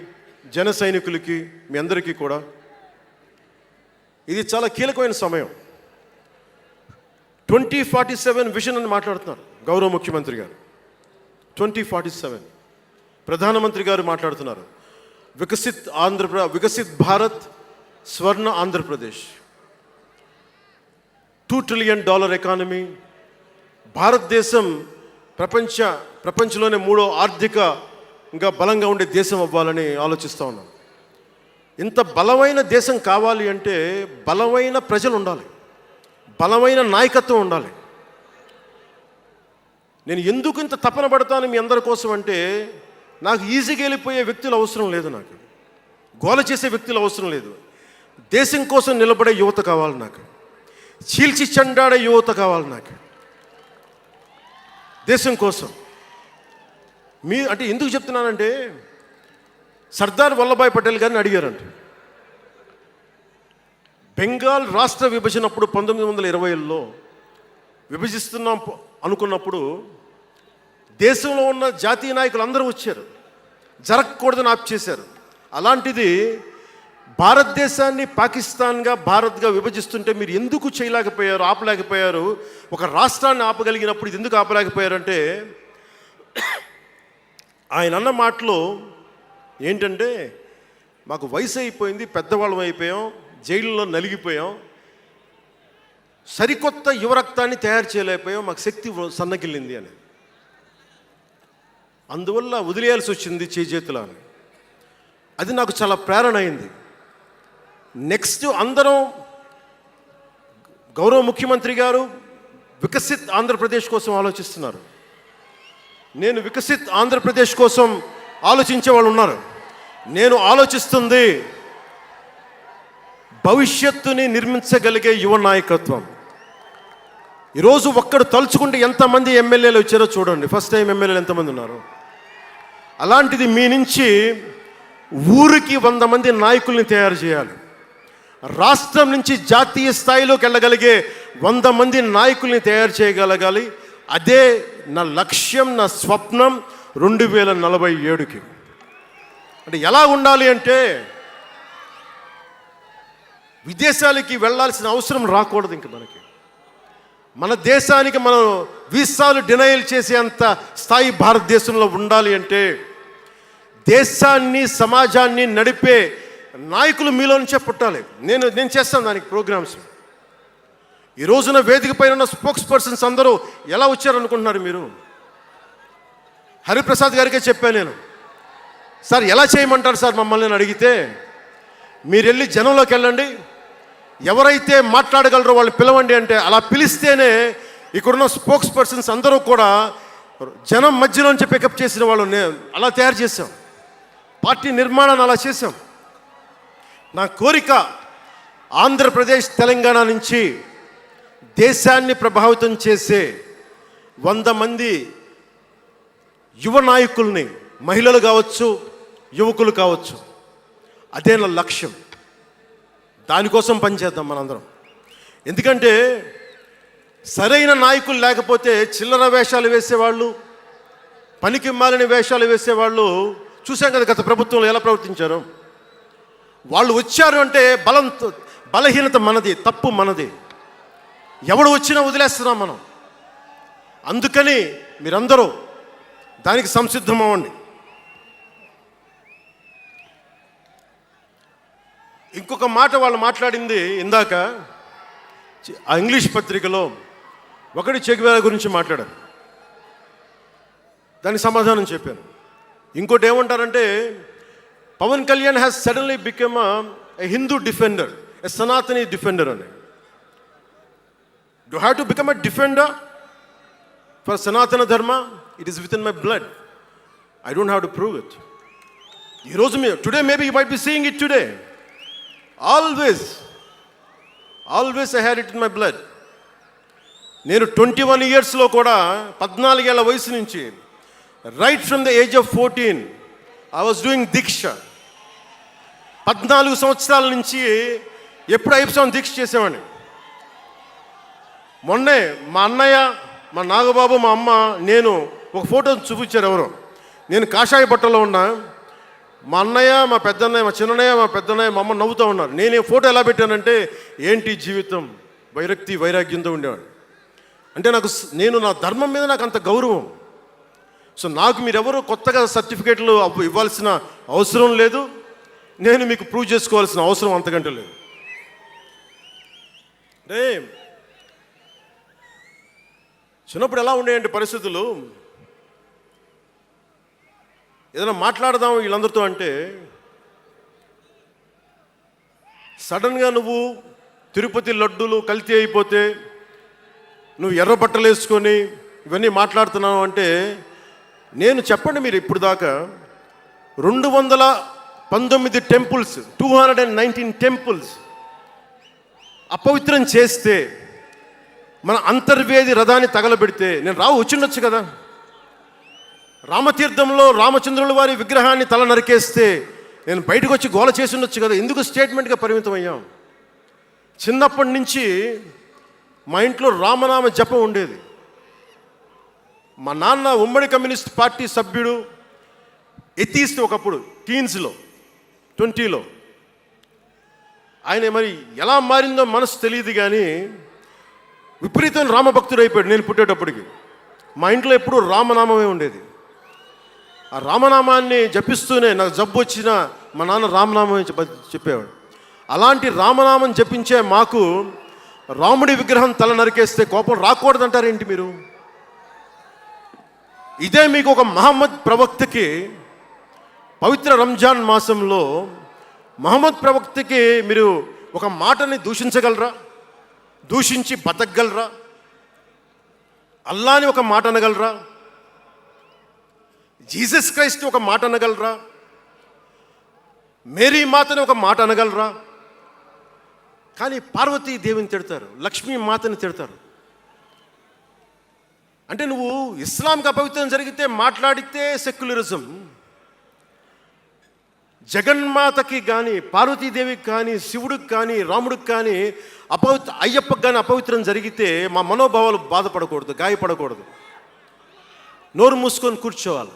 జన సైనికులకి, మీ అందరికీ కూడా ఇది చాలా కీలకమైన సమయం. 2047 విజన్ అని మాట్లాడుతున్నారు గౌరవ ముఖ్యమంత్రి గారు. 2047 ప్రధానమంత్రి గారు మాట్లాడుతున్నారు. వికసిత్ భారత్, స్వర్ణ ఆంధ్రప్రదేశ్, $2 ట్రిలియన్ ఎకానమీ, భారతదేశం ప్రపంచంలోనే 3వ ఆర్థికంగా బలంగా ఉండే దేశం అవ్వాలని ఆలోచిస్తూ ఉన్నాం. ఇంత బలమైన దేశం కావాలి అంటే బలమైన ప్రజలు ఉండాలి, బలమైన నాయకత్వం ఉండాలి. నేను ఎందుకు ఇంత తపన పడతాను మీ అందరి కోసం అంటే, నాకు ఈజీగా వెళ్ళిపోయే వ్యక్తులు అవసరం లేదు, నాకు గోల చేసే వ్యక్తులు అవసరం లేదు. దేశం కోసం నిలబడే యువత కావాలి నాకు, చీల్చి చెండాడే యువత కావాలి నాకు, దేశం కోసం. అంటే ఎందుకు చెప్తున్నానంటే, సర్దార్ వల్లభాయ్ పటేల్ గారిని అడిగారంట. బెంగాల్ రాష్ట్ర విభజన అప్పుడు 1920లో విభజిస్తున్నాం అనుకున్నప్పుడు దేశంలో ఉన్న జాతీయ నాయకులు అందరూ వచ్చారు, జరగకూడదని ఆప్ చేశారు. అలాంటిది భారతదేశాన్ని పాకిస్తాన్గా, భారత్గా విభజిస్తుంటే మీరు ఎందుకు చేయలేకపోయారు, ఆపలేకపోయారు? ఒక రాష్ట్రాన్ని ఆపగలిగినప్పుడు ఇది ఎందుకు ఆపలేకపోయారంటే, ఆయన అన్న మాటలు ఏంటంటే, మాకు వయసు అయిపోయింది, పెద్దవాళ్ళం అయిపోయాం, జైల్లో నలిగిపోయాం, సరికొత్త యువరక్తాన్ని తయారు చేయలేకపోయాం, మాకు శక్తి సన్నగిల్లింది అని. అందువల్ల వదిలేయాల్సి వచ్చింది చేతుల అని. అది నాకు చాలా ప్రేరణ అయింది. నెక్స్ట్ అందరం, గౌరవ ముఖ్యమంత్రి గారు వికసిత్ ఆంధ్రప్రదేశ్ కోసం ఆలోచిస్తున్నారు. నేను వికసిత్ ఆంధ్రప్రదేశ్ కోసం ఆలోచించే వాళ్ళు ఉన్నారు. నేను ఆలోచిస్తుంది భవిష్యత్తుని నిర్మించగలిగే యువ నాయకత్వం. ఈరోజు ఒక్కడు తలుచుకుంటే ఎంతమంది ఎమ్మెల్యేలు వచ్చారో చూడండి. ఫస్ట్ టైం ఎమ్మెల్యేలు ఎంతమంది ఉన్నారు? అలాంటిది మీ నుంచి ఊరికి 100 మంది నాయకుల్ని తయారు చేయాలి. రాష్ట్రం నుంచి జాతీయ స్థాయిలోకి వెళ్ళగలిగే 100 మంది నాయకుల్ని తయారు చేయగలగాలి. అదే నా లక్ష్యం, నా స్వప్నం 2047కి. అంటే ఎలా ఉండాలి అంటే, విదేశాలకి వెళ్ళాల్సిన అవసరం రాకూడదు ఇంక మనకి. మన దేశానికి మనం వీసాలు డినైల్ చేసేంత స్థాయి భారతదేశంలో ఉండాలి అంటే, దేశాన్ని, సమాజాన్ని నడిపే నాయకులు మీలో నుంచే పుట్టాలి. నేను చేస్తాను దానికి ప్రోగ్రామ్స్. ఈ రోజున వేదిక పైన ఉన్న స్పోక్స్ పర్సన్స్ అందరూ ఎలా వచ్చారనుకుంటున్నారు మీరు? హరిప్రసాద్ గారికే చెప్పాను నేను, సార్ ఎలా చేయమంటారు సార్ మమ్మల్ని అని అడిగితే, మీరు వెళ్ళి జనంలోకి వెళ్ళండి, ఎవరైతే మాట్లాడగలరో వాళ్ళు పిలవండి అంటే, అలా పిలిస్తేనే ఇక్కడున్న స్పోక్స్ పర్సన్స్ అందరూ కూడా జనం మధ్యలోంచి పికప్ చేసిన వాళ్ళు అలా తయారు చేశాం. పార్టీ నిర్మాణాన్ని అలా చేశాం. నా కోరిక ఆంధ్రప్రదేశ్, తెలంగాణ నుంచి దేశాన్ని ప్రభావితం చేసే 100 మంది యువ నాయకుల్ని, మహిళలు కావచ్చు, యువకులు కావచ్చు, అదే నా లక్ష్యం. దానికోసం పనిచేద్దాం మనందరం. ఎందుకంటే సరైన నాయకులు లేకపోతే చిల్లర వేషాలు వేసేవాళ్ళు, పనికి మాలిన వేషాలు వేసేవాళ్ళు చూసాం కదా గత ప్రభుత్వంలో ఎలా ప్రవర్తించారు. వాళ్ళు వచ్చారు అంటే బలహీనత మనది, తప్పు మనది. ఎవడు వచ్చినా వదిలేస్తున్నాం మనం. అందుకని మీరందరూ దానికి సంసిద్ధం అవ్వండి. ఇంకొక మాట వాళ్ళు మాట్లాడింది ఇందాక ఆ ఇంగ్లీష్ పత్రికలో ఒకటి చెగువేరా గురించి మాట్లాడారు, దానికి సమాధానం చెప్పాను. ఇంకోటి ఏమంటారంటే Pawan Kalyan has suddenly become a Hindu defender, a Sanatani defender అని. Do have to become a defender for Sanatana Dharma? It is within my blood. I don't have to prove it. ఈరోజు today maybe you might be seeing it today. Always I had it in my blood. నేను 21 ఇయర్స్లో కూడా 14 ఏళ్ల వయసు నుంచి right from the age of 14 I was doing దీక్ష. 14 సంవత్సరాల నుంచి ఎప్పుడు అయ్యప్ప దీక్ష చేసేవాడిని. మొన్నే మా అన్నయ్య, మా నాగబాబు, మా అమ్మ, నేను ఒక ఫోటో చూపించారు ఎవరో. నేను కాషాయ బట్టలో ఉన్నా. మా అన్నయ్య, మా పెద్దన్నయ్య, మా చిన్నయ్య, మా పెద్దన్నయ్య, మా అమ్మ నవ్వుతూ ఉన్నారు. నేను ఈ ఫోటో ఎలా పెట్టానంటే ఏంటి జీవితం, వైరక్తి వైరాగ్యంతో ఉండేవాడు. అంటే నేను నా ధర్మం మీద నాకు అంత గౌరవం. సో నాకు మీరెవరు కొత్తగా సర్టిఫికేట్లు ఇవ్వాల్సిన అవసరం లేదు, నేను మీకు ప్రూవ్ చేసుకోవాల్సిన అవసరం అంతకంటే లేదు. అంటే చిన్నప్పుడు ఎలా ఉండేయండి పరిస్థితులు, ఏదైనా మాట్లాడదాం వీళ్ళందరితో అంటే సడన్గా నువ్వు తిరుపతి లడ్డూలు కల్తీ అయిపోతే నువ్వు ఎర్ర బట్టలు వేసుకొని ఇవన్నీ మాట్లాడుతున్నావు అంటే నేను చెప్పండి, మీరు ఇప్పుడు దాకా 219 టెంపుల్స్, 219 టెంపుల్స్ అపవిత్రం చేస్తే, మన అంతర్వేది రథాన్ని తగలబెడితే నేను వచ్చిండొచ్చు కదా. రామతీర్థంలో రామచంద్రుల వారి విగ్రహాన్ని తల నరికేస్తే నేను బయటకు వచ్చి గోల చేసి ఉండొచ్చు కదా. ఎందుకు స్టేట్మెంట్గా పరిమితం అయ్యాం? చిన్నప్పటి నుంచి మా ఇంట్లో రామనామ జపం ఉండేది. మా నాన్న ఉమ్మడి కమ్యూనిస్ట్ పార్టీ సభ్యుడు, ఎథీస్ట్ ఒకప్పుడు, టీన్స్లో 20లో. ఆయన మరి ఎలా మారిందో మనసు తెలియదు కానీ విపరీతం రామభక్తుడు అయిపోయాడు నేను పుట్టేటప్పటికి. మా ఇంట్లో ఎప్పుడూ రామనామమే ఉండేది. ఆ రామనామాన్ని జపిస్తూనే నాకు జబ్బు వచ్చినా మా నాన్న రామనామం చెప్పేవాడు. అలాంటి రామనామం జపించే మాకు రాముడి విగ్రహం తల నరికేస్తే కోపం రాకూడదంటారేంటి మీరు? ఇదే మీకు ఒక మహమ్మద్ ప్రవక్తకి పవిత్ర రంజాన్ మాసంలో మహమ్మద్ ప్రవక్తకి మీరు ఒక మాటని దూషించగలరా? దూషించి బతకగలరా? అల్లాని ఒక మాట అనగలరా? జీసస్ క్రైస్ట్ ఒక మాట అనగలరా? మేరీ మాతని ఒక మాట అనగలరా? కానీ పార్వతీ దేవిని తిడతారు, లక్ష్మీ మాతని తిడతారు. అంటే నువ్వు ఇస్లాంకి అపవిత్రం జరిగితే మాట్లాడితే సెక్యులరిజం, జగన్మాతకి కానీ పార్వతీదేవికి కానీ శివుడికి కానీ రాముడికి కానీ అయ్యప్పకి కానీ అపవిత్రం జరిగితే మా మనోభావాలు బాధపడకూడదు, గాయపడకూడదు, నోరు మూసుకొని కూర్చోవాలి.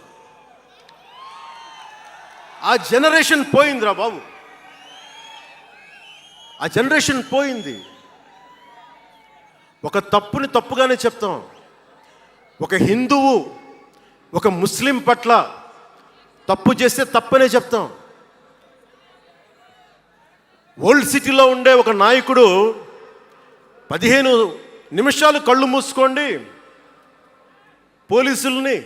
ఆ జనరేషన్ పోయిందిరా బాబు, ఆ జనరేషన్ పోయింది. ఒక తప్పుని తప్పుగానే చెప్తాం. ఒక హిందువు ఒక ముస్లిం పట్ల తప్పు చేస్తే తప్పనే చెప్తాం. ఓల్డ్ సిటీలో ఉండే ఒక నాయకుడు 15 నిమిషాలు కళ్ళు మూసుకోండి, పోలీసుల్ని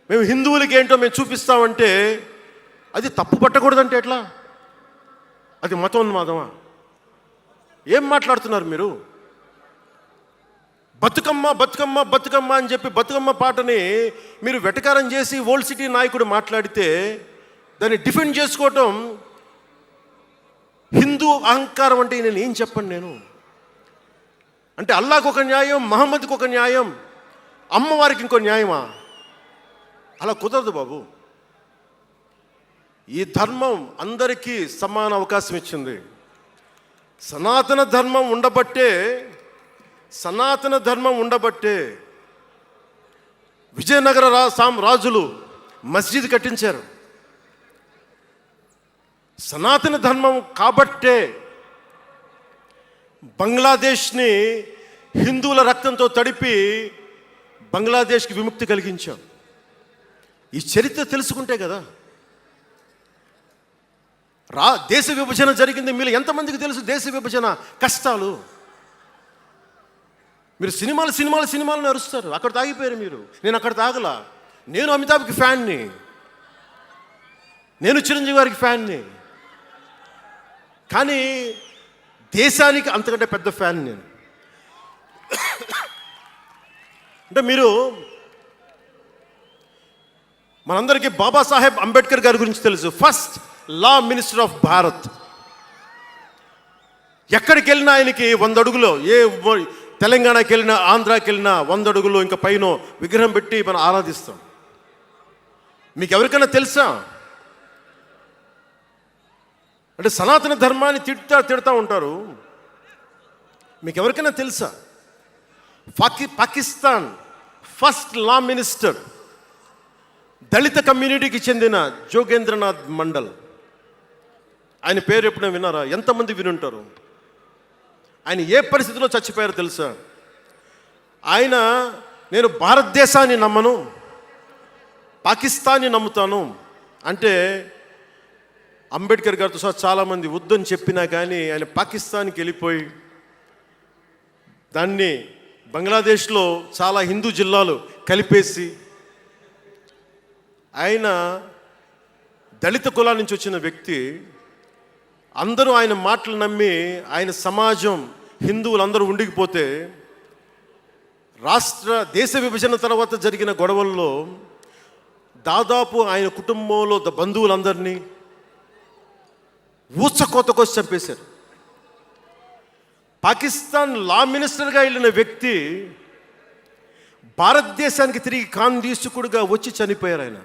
మేము హిందువులకి ఏంటో మేము చూపిస్తామంటే అది తప్పు పట్టకూడదంటే ఎట్లా? అది మతోన్మాదమా? ఏం మాట్లాడుతున్నారు మీరు? బతుకమ్మ బతుకమ్మ బతుకమ్మ అని చెప్పి బతుకమ్మ పాటని మీరు వెటకారం చేసి ఓల్డ్ సిటీ నాయకుడు మాట్లాడితే దాన్ని డిఫెండ్ చేసుకోవటం హిందూ అహంకారం అంటే నేను ఏం చెప్పండి? నేను అంటే అల్లాహకు ఒక న్యాయం, మహమ్మద్కి ఒక న్యాయం, అమ్మవారికి ఇంకో న్యాయమా? అలా కుదరదు బాబు. ఈ ధర్మం అందరికీ సమాన అవకాశం ఇచ్చింది. సనాతన ధర్మం ఉండబట్టే సనాతన ధర్మం ఉండబట్టే విజయనగర రాజులు మస్జిద్ కట్టించారు. సనాతన ధర్మం కాబట్టే బంగ్లాదేశ్ని హిందువుల రక్తంతో తడిపి బంగ్లాదేశ్కి విముక్తి కలిగించాం. ఈ చరిత్ర తెలుసుకుంటే కదా. దేశ విభజన జరిగింది. మీరు ఎంతమందికి తెలుసు దేశ విభజన కష్టాలు? మీరు సినిమాలు నరుస్తారు. అక్కడ తాగిపోయారు మీరు. నేను అక్కడ తాగలా. నేను అమితాబ్కి ఫ్యాన్ని, నేను చిరంజీవి గారికి ఫ్యాన్ని. కానీ దేశానికి అంతకంటే పెద్ద ఫ్యాన్ నేను. అంటే మీరు మనందరికీ బాబాసాహెబ్ అంబేద్కర్ గారి గురించి తెలుసు. First law minister of Bharat. ఎక్కడికి వెళ్ళినా ఆయనకి 100 అడుగులో, తెలంగాణకి వెళ్ళినా ఆంధ్రాకి వెళ్ళినా 100 అడుగులో ఇంకా పైన విగ్రహం పెట్టి మనం ఆరాధిస్తాం. మీకు ఎవరికైనా తెలుసా? అంటే సనాతన ధర్మాన్ని తిడతా ఉంటారు. మీకు ఎవరికైనా తెలుసా? పాకిస్తాన్ ఫస్ట్ లా మినిస్టర్ దళిత కమ్యూనిటీకి చెందిన జోగేంద్రనాథ్ మండల్. ఆయన పేరు ఎప్పుడైనా విన్నారా? ఎంతమంది వినుంటారు? ఆయన ఏ పరిస్థితిలో చచ్చిపోయారో తెలుసా? ఆయన నేను భారతదేశాన్ని నమ్మను, పాకిస్తాన్ని నమ్ముతాను అంటే అంబేద్కర్ గారితో సహా చాలామంది వద్దని చెప్పినా కానీ ఆయన పాకిస్తాన్కి వెళ్ళిపోయి దాన్ని బంగ్లాదేశ్లో చాలా హిందూ జిల్లాలు కలిపేసి ఆయన దళిత కులాల నుంచి వచ్చిన వ్యక్తి. అందరూ ఆయన మాటలు నమ్మి ఆయన సమాజం హిందువులందరూ ఉండిపోతే దేశ విభజన తర్వాత జరిగిన గొడవల్లో దాదాపు ఆయన కుటుంబంలో బంధువులందరినీ ఊచకోతకోసి చంపేశారు. పాకిస్తాన్ లా మినిస్టర్గా వెళ్ళిన వ్యక్తి భారతదేశానికి తిరిగి కాందీసుకుడుగా వచ్చి చనిపోయారు ఆయన.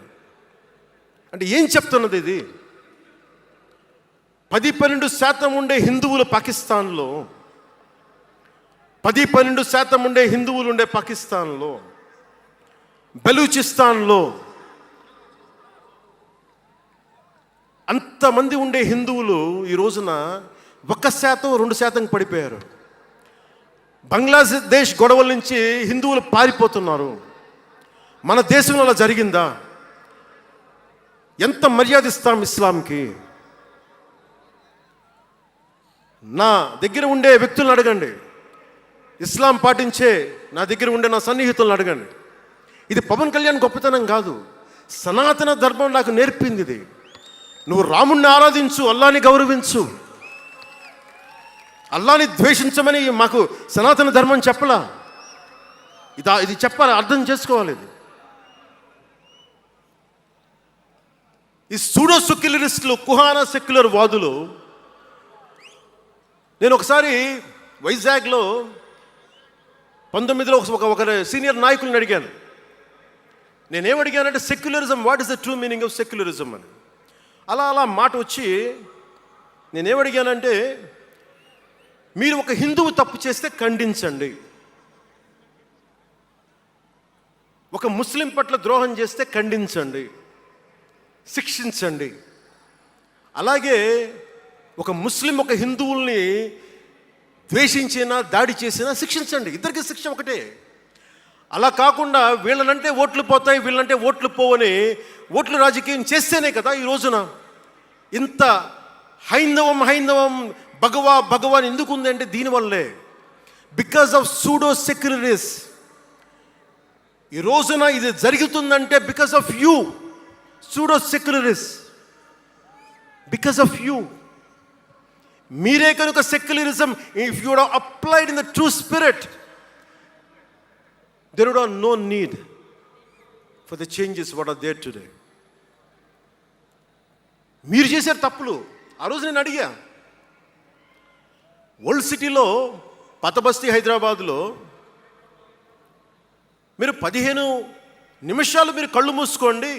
అంటే ఏం చెప్తున్నది ఇది? 10-12% ఉండే హిందువులు పాకిస్తాన్లో, 10-12% ఉండే హిందువులు ఉండే పాకిస్తాన్లో, బలూచిస్తాన్లో అంతమంది ఉండే హిందువులు ఈ రోజున 1%-2% పడిపోయారు. బంగ్లాదేశ్ గొడవల నుంచి హిందువులు పారిపోతున్నారు. మన దేశంలో అలా జరిగిందా? ఎంత మర్యాద ఇస్తాం ఇస్లాంకి? నా దగ్గర ఉండే వ్యక్తులను అడగండి, ఇస్లాం పాటించే నా దగ్గర ఉండే నా సన్నిహితులను అడగండి. ఇది పవన్ కళ్యాణ్ గొప్పతనం కాదు, సనాతన ధర్మం నాకు నేర్పింది ఇది. నువ్వు రాముణ్ణి ఆరాధించు, అల్లాని గౌరవించు, అల్లాని ద్వేషించమని మాకు సనాతన ధర్మం చెప్పలా. ఇది చెప్పాలి, అర్థం చేసుకోవాలి. ఇది ఈ సూడో సెక్యులరిస్టులు, కుహానా సెక్యులర్ వాదులు. నేను ఒకసారి వైజాగ్లో 19లో ఒక సీనియర్ నాయకులను అడిగాను. నేనేమడిగానంటే secularism, what is the true meaning of secularism అని. అలా మాట వచ్చి నేనేమడిగానంటే, మీరు ఒక హిందువు తప్పు చేస్తే ఖండించండి, ఒక ముస్లిం పట్ల ద్రోహం చేస్తే ఖండించండి, శిక్షించండి. అలాగే ఒక ముస్లిం ఒక హిందువుల్ని ద్వేషించినా దాడి చేసినా శిక్షించండి. ఇద్దరికి శిక్ష ఒకటే. అలా కాకుండా వీళ్ళనంటే ఓట్లు పోతాయి, వీళ్ళంటే ఓట్లు పోవని ఓట్లు రాజకీయం చేస్తేనే కదా ఈ రోజున ఇంత హైందవం భగవాన్ ఎందుకు ఉంది అంటే దీనివల్లే. Because of pseudo secularists. ఈ రోజున ఇది జరుగుతుందంటే because of you pseudo secularists, because of you. మీరే కనుక secularism, if you would have applied in the true spirit, there would have no need for the changes what are there today. మీరు చేశారు తప్పులు. ఆ రోజు నేను అడిగా, ఓల్డ్ సిటీలో పాత బస్తీ హైదరాబాద్లో మీరు 15 నిమిషాలు మీరు కళ్ళు మూసుకోండి,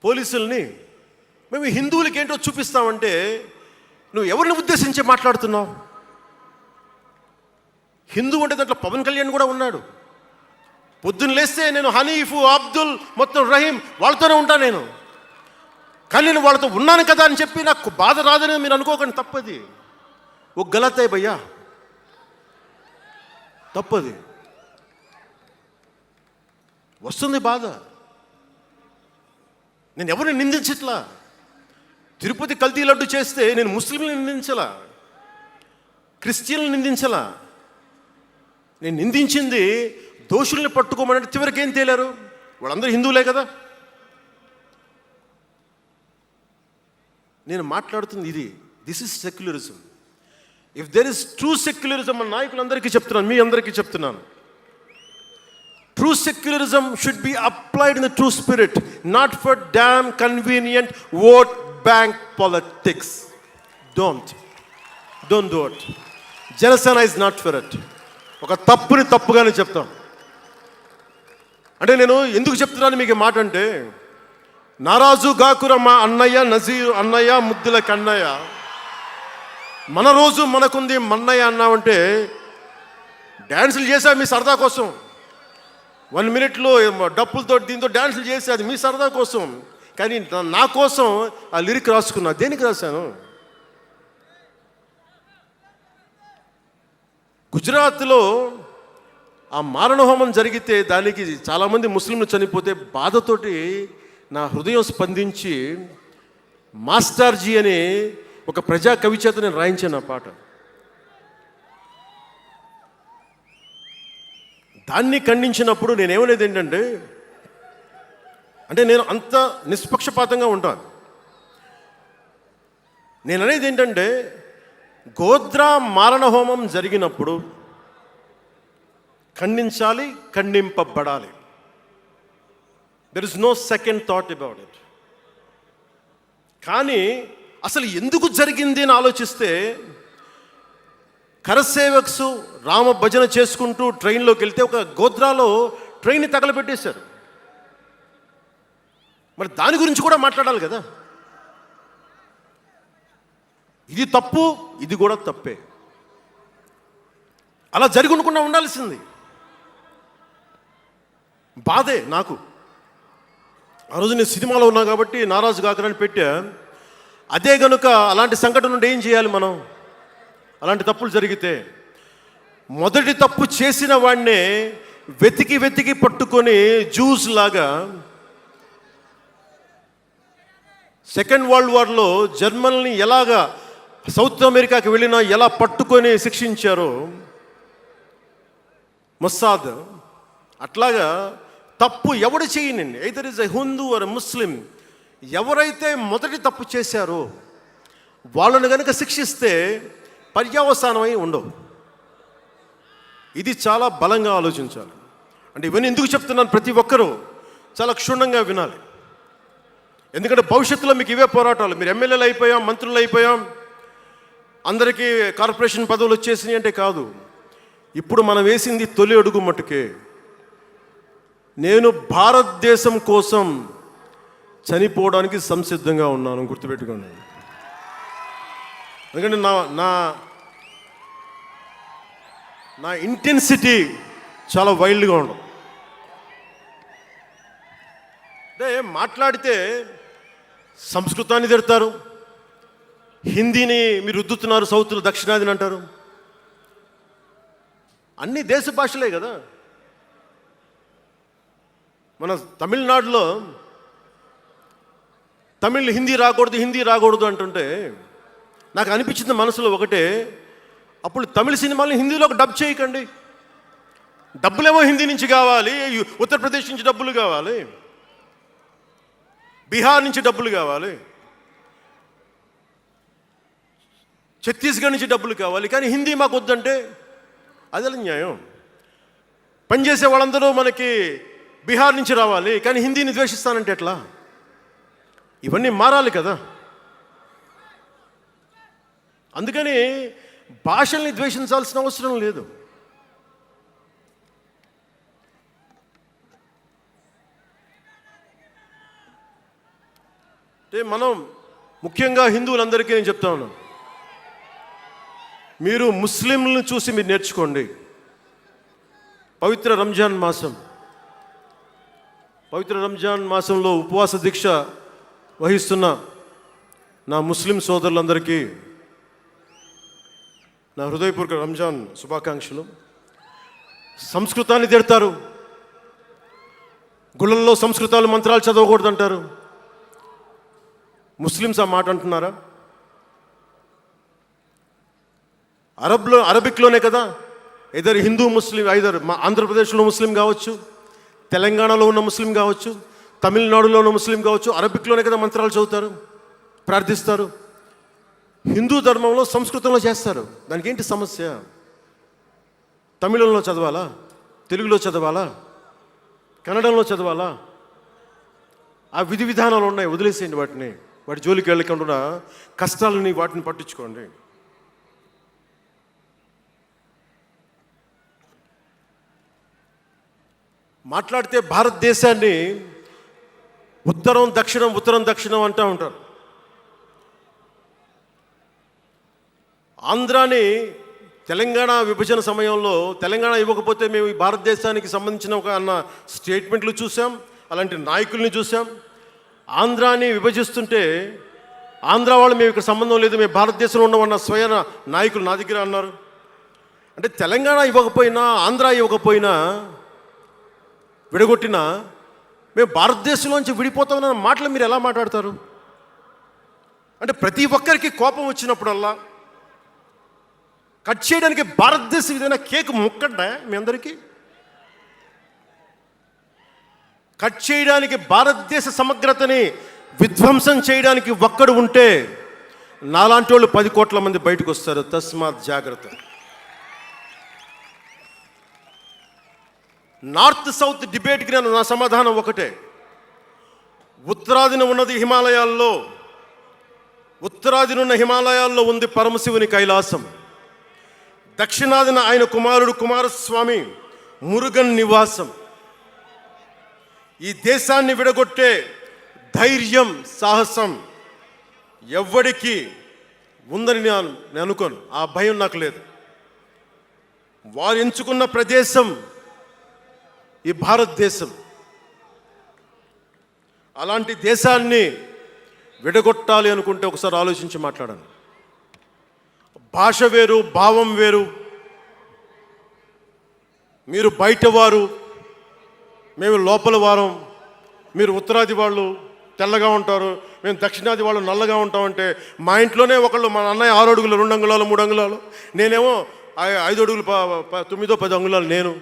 పోలీసుల్ని మేము హిందువులకి ఏంటో చూపిస్తామంటే నువ్వు ఎవరిని ఉద్దేశించి మాట్లాడుతున్నావు? హిందూ అంటే దాంట్లో పవన్ కళ్యాణ్ కూడా ఉన్నాడు. పొద్దున్న లేస్తే నేను హనీఫు, అబ్దుల్, మొత్తం రహీం వాళ్ళతోనే ఉంటాను నేను. కానీ నేను వాళ్ళతో ఉన్నాను కదా అని చెప్పి నాకు బాధ రాదని మీరు అనుకోకండి, తప్పది. ఓ గలత్ హై భయ్యా, తప్పది. వస్తుంది బాధ. నేను ఎవరిని నిందించట్లా. తిరుపతి కల్తీ లడ్డు చేస్తే నేను ముస్లింలను నిందించలా, క్రిస్టియన్లను నిందించలా. నేను నిందించింది దోషుల్ని పట్టుకోమని. చివరికి ఏం తేలారు? వాళ్ళందరూ హిందువులే కదా. నేను మాట్లాడుతుంది ఇది. This is secularism. If there is true secularism, మన నాయకులందరికీ చెప్తున్నాను, మీ అందరికీ చెప్తున్నాను, true secularism should be applied in the true spirit, not for damn convenient vote bank politics. Don't do it. Janasena is not for it. ఒక తప్పుని తప్పుగానే చెప్తాం. అంటే నేను ఎందుకు చెప్తున్నాను మీకు మాట అంటే, నారాజు గాకుర మా అన్నయ్య నజీర్ అన్నయ్య, ముద్దుల కన్నయ్య, మన రోజు మనకుంది మన్నయ్య అన్నామంటే డ్యాన్సులు చేసా మీ సరదా కోసం. 1 minute డప్పులతో దీంతో డ్యాన్సులు చేసి అది మీ సరదా కోసం. కానీ నా కోసం ఆ లిరిక్ రాసుకున్నా. దేనికి రాశాను? గుజరాత్లో ఆ మారణహోమం జరిగితే దానికి చాలామంది ముస్లింలు చనిపోతే బాధతోటి నా హృదయం స్పందించి మాస్టర్జీ అనే ఒక ప్రజా కవి చేత నేను రాయించాను ఆ పాట. దాన్ని ఖండించినప్పుడు నేనేమనేది ఏంటంటే, అంటే నేను అంత నిష్పక్షపాతంగా ఉంటాను. నేను అనేది ఏంటంటే, గోద్రా మారణహోమం జరిగినప్పుడు ఖండించాలి, ఖండింపబడాలి. There is no second thought about it. కానీ అసలు ఎందుకు జరిగింది అని ఆలోచిస్తే, కరసేవక్స్ రామ భజన చేసుకుంటూ ట్రైన్లోకి వెళ్తే ఒక గోద్రాలో ట్రైన్ని తగలబెట్టేశారు. మరి దాని గురించి కూడా మాట్లాడాలి కదా. ఇది తప్పు, ఇది కూడా తప్పే. అలా జరిగి ఉండకుండా ఉండాల్సింది. బాధే నాకు. ఆ రోజు నేను సినిమాలో ఉన్నా కాబట్టి నారాజు గాకరని పెట్టా. అదే గనుక అలాంటి సంఘటన నుండి ఏం చేయాలి మనం? అలాంటి తప్పులు జరిగితే మొదటి తప్పు చేసిన వాడినే వెతికి వెతికి పట్టుకొని జ్యూస్ లాగా సెకండ్ వరల్డ్ వార్లో జర్మనీని ఎలాగా సౌత్ అమెరికాకి వెళ్ళినా ఎలా పట్టుకొని శిక్షించారో మొస్సాద్, అట్లాగా తప్పు ఎవడు చేయనండి, either is a Hindu or Muslim, ఎవరైతే మొదటి తప్పు చేశారో వాళ్ళని కనుక శిక్షిస్తే పర్యవసానమై ఉండవు. ఇది చాలా బలంగా ఆలోచించాలి. అంటే ఇవన్నీ ఎందుకు చెప్తున్నాను, ప్రతి ఒక్కరూ చాలా క్షుణ్ణంగా వినాలి. ఎందుకంటే భవిష్యత్తులో మీకు ఇవే పోరాటాలు. మీరు ఎమ్మెల్యేలు అయిపోయాం, మంత్రులు అయిపోయాం, అందరికీ కార్పొరేషన్ పదవులు వచ్చేసినాయి అంటే కాదు. ఇప్పుడు మనం వేసింది తొలి అడుగు మట్టుకే. నేను భారతదేశం కోసం చనిపోవడానికి సంసిద్ధంగా ఉన్నాను, గుర్తుపెట్టుకోండి. ఎందుకంటే నా ఇంటెన్సిటీ చాలా వైల్డ్గా ఉండదు. అంటే మాట్లాడితే సంస్కృతాన్ని తిడతారు, హిందీని మీరు రుద్దుతున్నారు, సౌత్లో దక్షిణాదిని అంటారు. అన్ని దేశ భాషలే కదా. మన తమిళనాడులో తమిళ్ హిందీ రాకూడదు, హిందీ రాకూడదు అంటుంటే నాకు అనిపించింది మనసులో ఒకటే, అప్పుడు తమిళ సినిమాలను హిందీలోకి డబ్ చేయకండి. డబ్బులేమో హిందీ నుంచి కావాలి, ఉత్తరప్రదేశ్ నుంచి డబ్బులు కావాలి, బీహార్ నుంచి డబ్బులు కావాలి, ఛత్తీస్గఢ్ నుంచి డబ్బులు కావాలి, కానీ హిందీ మాకు వద్దంటే అదే న్యాయం. పనిచేసే వాళ్ళందరూ మనకి బీహార్ నుంచి రావాలి, కానీ హిందీని ద్వేషిస్తానంటే ఎట్లా? ఇవన్నీ మారాలి కదా. అందుకని భాషల్ని ద్వేషించాల్సిన అవసరం లేదు. అంటే మనం ముఖ్యంగా హిందువులందరికీ నేను చెప్తా ఉన్నాను, మీరు ముస్లింలను చూసి మీరు నేర్చుకోండి. పవిత్ర రంజాన్ మాసంలో ఉపవాస దీక్ష వహిస్తున్న నా ముస్లిం సోదరులందరికీ నా హృదయపూర్వక రంజాన్ శుభాకాంక్షలు. సంస్కృతాన్ని తిడతారు, గుళ్ళల్లో సంస్కృతాలు మంత్రాలు చదవకూడదంటారు. ముస్లిమ్స్ ఆ మాట అంటున్నారా? అరబిక్లోనే కదా, ఐదర్ హిందూ ముస్లిం, ఐదర్ మా ఆంధ్రప్రదేశ్లో ముస్లిం కావచ్చు, తెలంగాణలో ఉన్న ముస్లిం కావచ్చు, తమిళనాడులో ఉన్న ముస్లిం కావచ్చు, అరబిక్లోనే కదా మంత్రాలు చదువుతారు, ప్రార్థిస్తారు. హిందూ ధర్మంలో సంస్కృతంలో చేస్తారు. దానికి ఏంటి సమస్య? తమిళంలో చదవాలా, తెలుగులో చదవాలా, కన్నడంలో చదవాలా? ఆ విధి విధానాలు ఉన్నాయి, వదిలేసేయండి వాటిని. వాటి జోలికి వెళ్ళకుండా కష్టాలని వాటిని పట్టించుకోండి. మాట్లాడితే భారతదేశాన్ని ఉత్తరం దక్షిణం అంటూ ఉంటారు. ఆంధ్రాని తెలంగాణ విభజన సమయంలో తెలంగాణ ఇవ్వకపోతే మేము ఈ భారతదేశానికి సంబంధించిన ఒక అన్న స్టేట్మెంట్లు చూసాం, అలాంటి నాయకుల్ని చూసాం. ఆంధ్రాని విభజిస్తుంటే ఆంధ్ర వాళ్ళు మేము ఇక్కడ సంబంధం లేదు, మేము భారతదేశంలో ఉన్నవన్న స్వయం నాయకులు నా దగ్గర అన్నారు. అంటే తెలంగాణ ఇవ్వకపోయినా, ఆంధ్ర ఇవ్వకపోయినా, విడగొట్టినా మేము భారతదేశంలోంచి విడిపోతామన్న మాటలు మీరు ఎలా మాట్లాడతారు? అంటే ప్రతి ఒక్కరికి కోపం వచ్చినప్పుడల్లా కట్ చేయడానికి భారతదేశం ఏదైనా కేక్ ముక్కడ్డా మీ అందరికీ? కట్ చేయడానికి, భారతదేశ సమగ్రతని విధ్వంసం చేయడానికి ఒక్కడు ఉంటే నాలాంటి వాళ్ళు 10 కోట్ల మంది బయటకు వస్తారు. తస్మాత్ జాగ్రత్త. నార్త్ సౌత్ డిబేట్కి నా సమాధానం ఒకటే. ఉత్తరాదిన ఉన్న హిమాలయాల్లో ఉంది పరమశివుని కైలాసం. దక్షిణాదిన ఆయన కుమారుడు కుమారస్వామి మురుగన్ నివాసం. ఈ దేశాన్ని విడగొట్టే ధైర్యం, సాహసం ఎవ్వడికి ఉందని నేను అనుకోను. ఆ భయం నాకు లేదు. వారు ఎంచుకున్న ప్రదేశం ఈ భారతదేశం. అలాంటి దేశాన్ని విడగొట్టాలి అనుకుంటే ఒకసారి ఆలోచించి మాట్లాడండి. భాష వేరు, భావం వేరు. మీరు బయటవారు, మేము లోపల వారం. మీరు ఉత్తరాది వాళ్ళు తెల్లగా ఉంటారు, మేము దక్షిణాది వాళ్ళు నల్లగా ఉంటామంటే మా ఇంట్లోనే ఒకళ్ళు, మా అన్నయ్య 6 అడుగులు 2 అంగుళాలు 3 అంగుళాలు, నేనేమో 5 అడుగులు 9-10 అంగుళాలు నేను.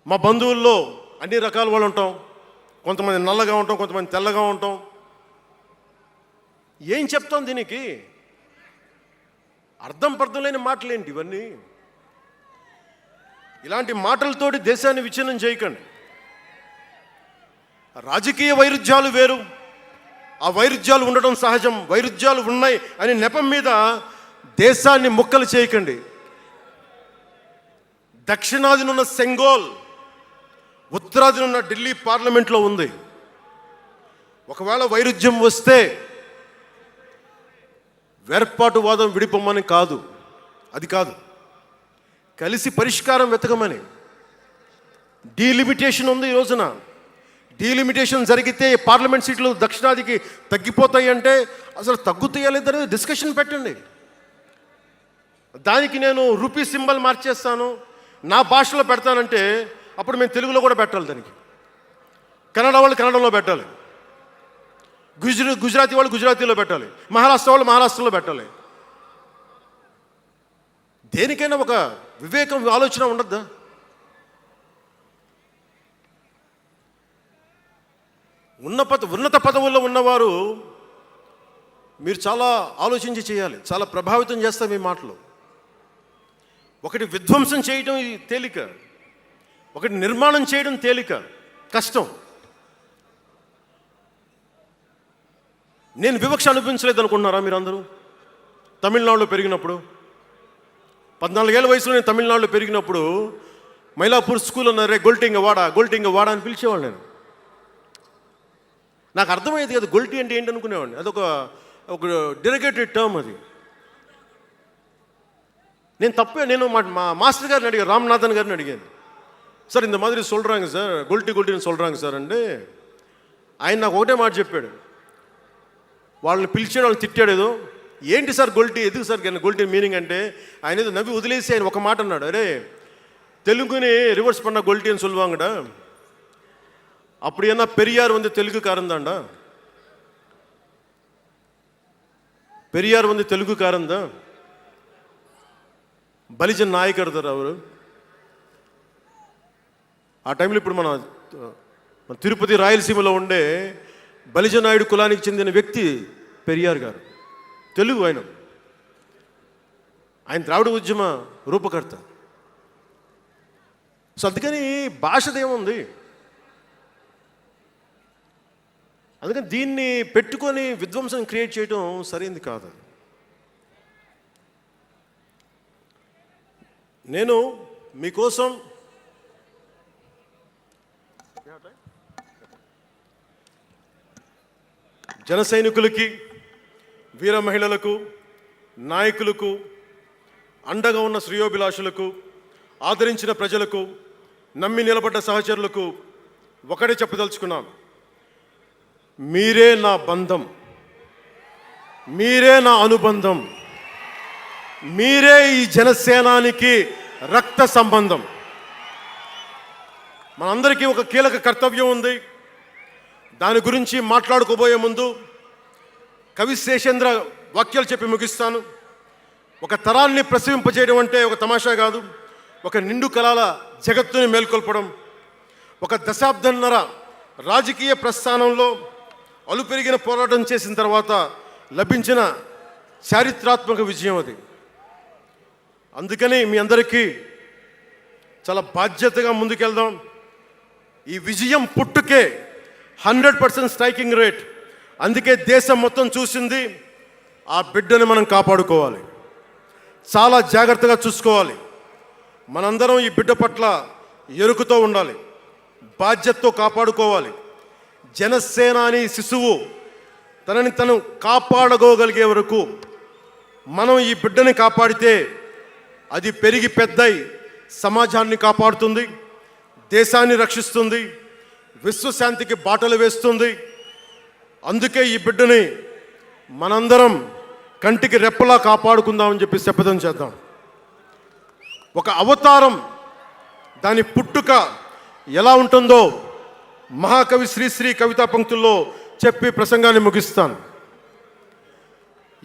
మా బంధువుల్లో అన్ని రకాల వాళ్ళు ఉంటాం. కొంతమంది నల్లగా ఉంటాం, కొంతమంది తెల్లగా ఉంటాం. ఏం చెప్తాం దీనికి? అర్థం లేని మాటలేంటి ఇవన్నీ? ఇలాంటి మాటలతోటి దేశాన్ని విచ్ఛిన్నం చేయకండి. రాజకీయ వైరుధ్యాలు వేరు, ఆ వైరుధ్యాలు ఉండడం సహజం. వైరుధ్యాలు ఉన్నాయి అని నెపం మీద దేశాన్ని ముక్కలు చేయకండి. దక్షిణాదినున్న సెంగోల్, ఉత్తరాదినున్న ఢిల్లీ పార్లమెంట్లో ఉంది. ఒకవేళ వైరుధ్యం వస్తే వేర్పాటువాదం విడిపోమని కాదు, అది కాదు, కలిసి పరిష్కారం వెతకమని. డీలిమిటేషన్ ఉంది ఈ రోజున. డీలిమిటేషన్ జరిగితే పార్లమెంట్ సీట్లు దక్షిణాదికి తగ్గిపోతాయి అంటే అసలు తగ్గుతాయా లేదనేది డిస్కషన్ పెట్టండి. దానికి నేను రూపీ సింబల్ మార్చేస్తాను, నా భాషలో పెడతానంటే అప్పుడు మేము తెలుగులో కూడా పెట్టాలి. దానికి కన్నడ వాళ్ళు కన్నడంలో పెట్టాలి, గుజరాతీ వాళ్ళు గుజరాతీలో పెట్టాలి, మహారాష్ట్ర వాళ్ళు మహారాష్ట్రలో పెట్టాలి. దేనికైనా ఒక వివేకం, ఆలోచన ఉండద్దా? ఉన్నత పదవుల్లో ఉన్నవారు మీరు చాలా ఆలోచించి చేయాలి. చాలా ప్రభావితం చేస్తాయి మీ మాటలు. ఒకటి విధ్వంసం చేయడం తేలిక, ఒకటి నిర్మాణం చేయడం తేలిక, కష్టం. నేను వివక్ష అనిపించలేదు అనుకుంటున్నారా మీరు అందరూ? తమిళనాడులో పెరిగినప్పుడు 14 ఏళ్ళ వయసులో నేను తమిళనాడులో పెరిగినప్పుడు మైలాపూర్ స్కూల్ అన్నారే, గొల్టింగ వాడ అని పిలిచేవాడు. నేను నాకు అర్థమయ్యేది కదా గొల్టి అంటే ఏంటి అనుకునేవాడిని. అదొక డెరిగేటెడ్ టర్మ్. అది నేను మా మాస్టర్ గారిని అడిగాను, రామ్నాథన్ గారిని అడిగాను, సార్ ఇంత మాదిరి சொல்கிறாங்க సార్, గొల్టిని சொல்கிறாங்க సార్ అంటే ఆయన నాకు ఒకటే మాట చెప్పాడు. వాళ్ళని పిలిచాడు, వాళ్ళని తిట్టాడు ఏదో. ఏంటి సార్ గొల్టి, ఎందుకు సార్ గొల్టి మీనింగ్ అంటే ఆయన ఏదో నవ్వి వదిలేసి ఆయన ఒక మాట అన్నాడు, అరే தெலுங்குని ரிவர்ஸ் பண்ண గొల్టిன்னு சொல்லுவாங்கடா, அப்படி என்ன பெரியார் வந்து தெலுங்குக்காரன் தான்டா, பெரியார் வந்து தெலுங்குக்காரன் தான், బలిజన్ నాయకుడు సార్ అవరు. ఆ టైంలో ఇప్పుడు మన తిరుపతి రాయలసీమలో ఉండే బలిజన్ నాయుడు కులానికి చెందిన వ్యక్తి పెరియార్ గారు, తెలుగు ఆయన ద్రావిడ ఉద్యమ రూపకర్త. సో అందుకని భాషదేముంది, అందుకని దీన్ని పెట్టుకొని విధ్వంసం క్రియేట్ చేయడం సరైనది కాదు. నేను మీకోసం జన సైనికులకి, వీర మహిళలకు, నాయకులకు, అండగా ఉన్న శ్రేయోభిలాషులకు, ఆదరించిన ప్రజలకు, నమ్మి నిలబడ్డ సహచరులకు ఒకటే చెప్పదలుచుకున్నాం, మీరే నా బంధం, మీరే నా అనుబంధం, మీరే ఈ జనసేనానికి రక్త సంబంధం. మనందరికీ ఒక కీలక కర్తవ్యం ఉంది. దాని గురించి మాట్లాడుకోబోయే ముందు కవి శేషేంద్ర వాక్యాలు చెప్పి ముగిస్తాను. ఒక తరాన్ని ప్రసవింపజేయడం అంటే ఒక తమాషా కాదు, ఒక నిండు కళల జగత్తుని మేల్కొల్పడం. ఒక దశాబ్దన్నర రాజకీయ ప్రస్థానంలో అలుపెరిగిన పోరాటం చేసిన తర్వాత లభించిన చారిత్రాత్మక విజయం అది. అందుకని మీ అందరికీ చాలా బాధ్యతగా ముందుకెళ్దాం. ఈ విజయం పుట్టుకే 100% స్ట్రైకింగ్ రేట్. అందుకే దేశం మొత్తం చూసింది. ఆ బిడ్డని మనం కాపాడుకోవాలి, చాలా జాగ్రత్తగా చూసుకోవాలి. మనందరం ఈ బిడ్డ పట్ల ఎరుకుతో ఉండాలి, బాధ్యతతో కాపాడుకోవాలి. జనసేనాని శిశువు తనని తను కాపాడుకోగలిగే వరకు మనం ఈ బిడ్డని కాపాడితే అది పెరిగి పెద్దయి సమాజాన్ని కాపాడుతుంది, దేశాన్ని రక్షిస్తుంది, విశ్వశాంతికి బాటలు వేస్తుంది. అందుకే ఈ బిడ్డని మనందరం కంటికి రెప్పలా కాపాడుకుందామని చెప్పి శపథం చేద్దాం. ఒక అవతారం, దాని పుట్టుక ఎలా ఉంటుందో మహాకవి శ్రీశ్రీ కవితా పంక్తుల్లో చెప్పి ప్రసంగాన్ని ముగిస్తాను.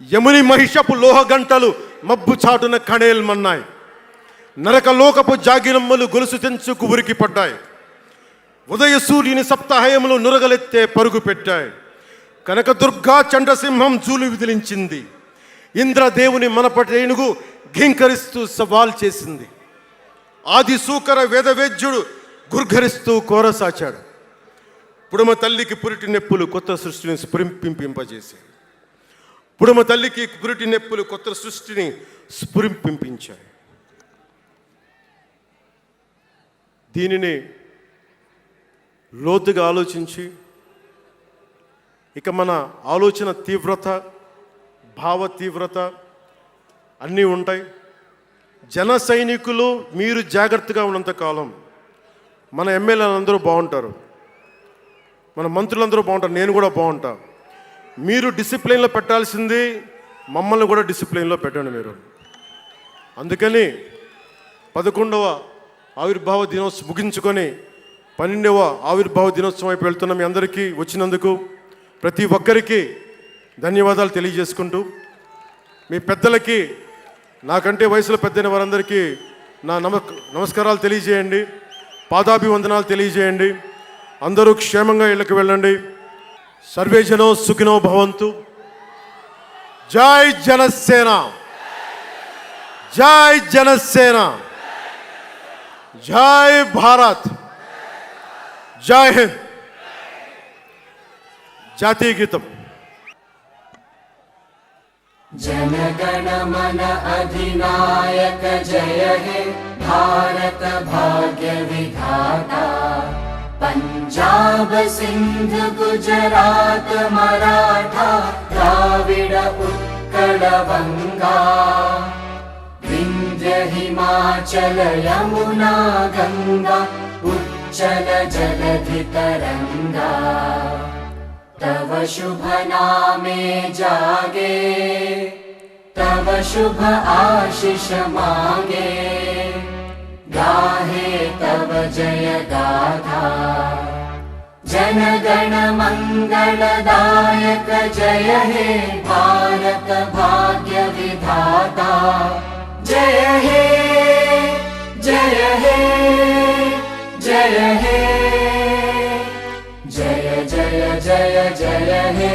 యముని మహిషపు లోహగంటలు మబ్బు చాటున కణేల్మన్నాయి, నరకలోకపు జాగినమ్మలు గొలుసు తెంచుకు ఉరికి పడ్డాయి, ఉదయ సూర్యుని సప్తాహయములు నురగలెత్తే పరుగు పెట్టాయి, కనకదుర్గా చండసింహం జూలు విదిలించింది, ఇంద్రదేవుని మనపటేనుగు ఘీంకరిస్తూ సవాల్ చేసింది, ఆది సూకర వేదవేద్యుడు గుర్ఘరిస్తూ కోరసాచాడు, పుడమ తల్లికి పురిటి నెప్పులు కొత్త సృష్టిని స్ఫురింపింపజేశాయి, పుడమ తల్లికి పురిటి నెప్పులు కొత్త సృష్టిని స్ఫురింపించాయి. దీనిని లోతుగా ఆలోచించి, ఇక మన ఆలోచన తీవ్రత, భావ తీవ్రత అన్నీ ఉంటాయి. జన సైనికులు మీరు జాగ్రత్తగా ఉన్నంత కాలం మన ఎమ్మెల్యేలు అందరూ బాగుంటారు, మన మంత్రులందరూ బాగుంటారు, నేను కూడా బాగుంటా. మీరు డిసిప్లిన్లో పెట్టాల్సింది మమ్మల్ని కూడా డిసిప్లిన్లో పెట్టండి మీరు. అందుకని 11వ ఆవిర్భావ దినోత్సవం ముగించుకొని 12వ ఆవిర్భావ దినోత్సవం వైపు వెళ్తున్న మీ అందరికీ వచ్చినందుకు ప్రతి ఒక్కరికి ధన్యవాదాలు తెలియజేసుకుంటూ, మీ పెద్దలకి, నాకంటే వయసులో పెద్దైన వారందరికీ నా నమస్కారాలు తెలియజేయండి, పాదాభివందనాలు తెలియజేయండి. అందరూ క్షేమంగా ఇళ్ళకి వెళ్ళండి. సర్వే జనో సుఖినో భవంతు. జై జనసేన, జై జనసేన, జై భారత్, జై హింద్. జాతీయ గీతం. जनगण मन अधिनायक जय हे भारत भाग्य विधाता, पंजाब सिंध गुजरात मराठा द्राविड उत्कल बंगा, विंध्य विन्ध्य हिमाचल यमुना गङ्गा उच्चल जलधि तरङ्गा तव शुभ नामे जागे तव शुभ आशीष मांगे गाहे तव जय गाथा जन गण मंगलदायक जय हे भारत भाग्य विधाता जय हे जय हे जय हे जय जय जय जय हे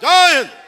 जय हिंद।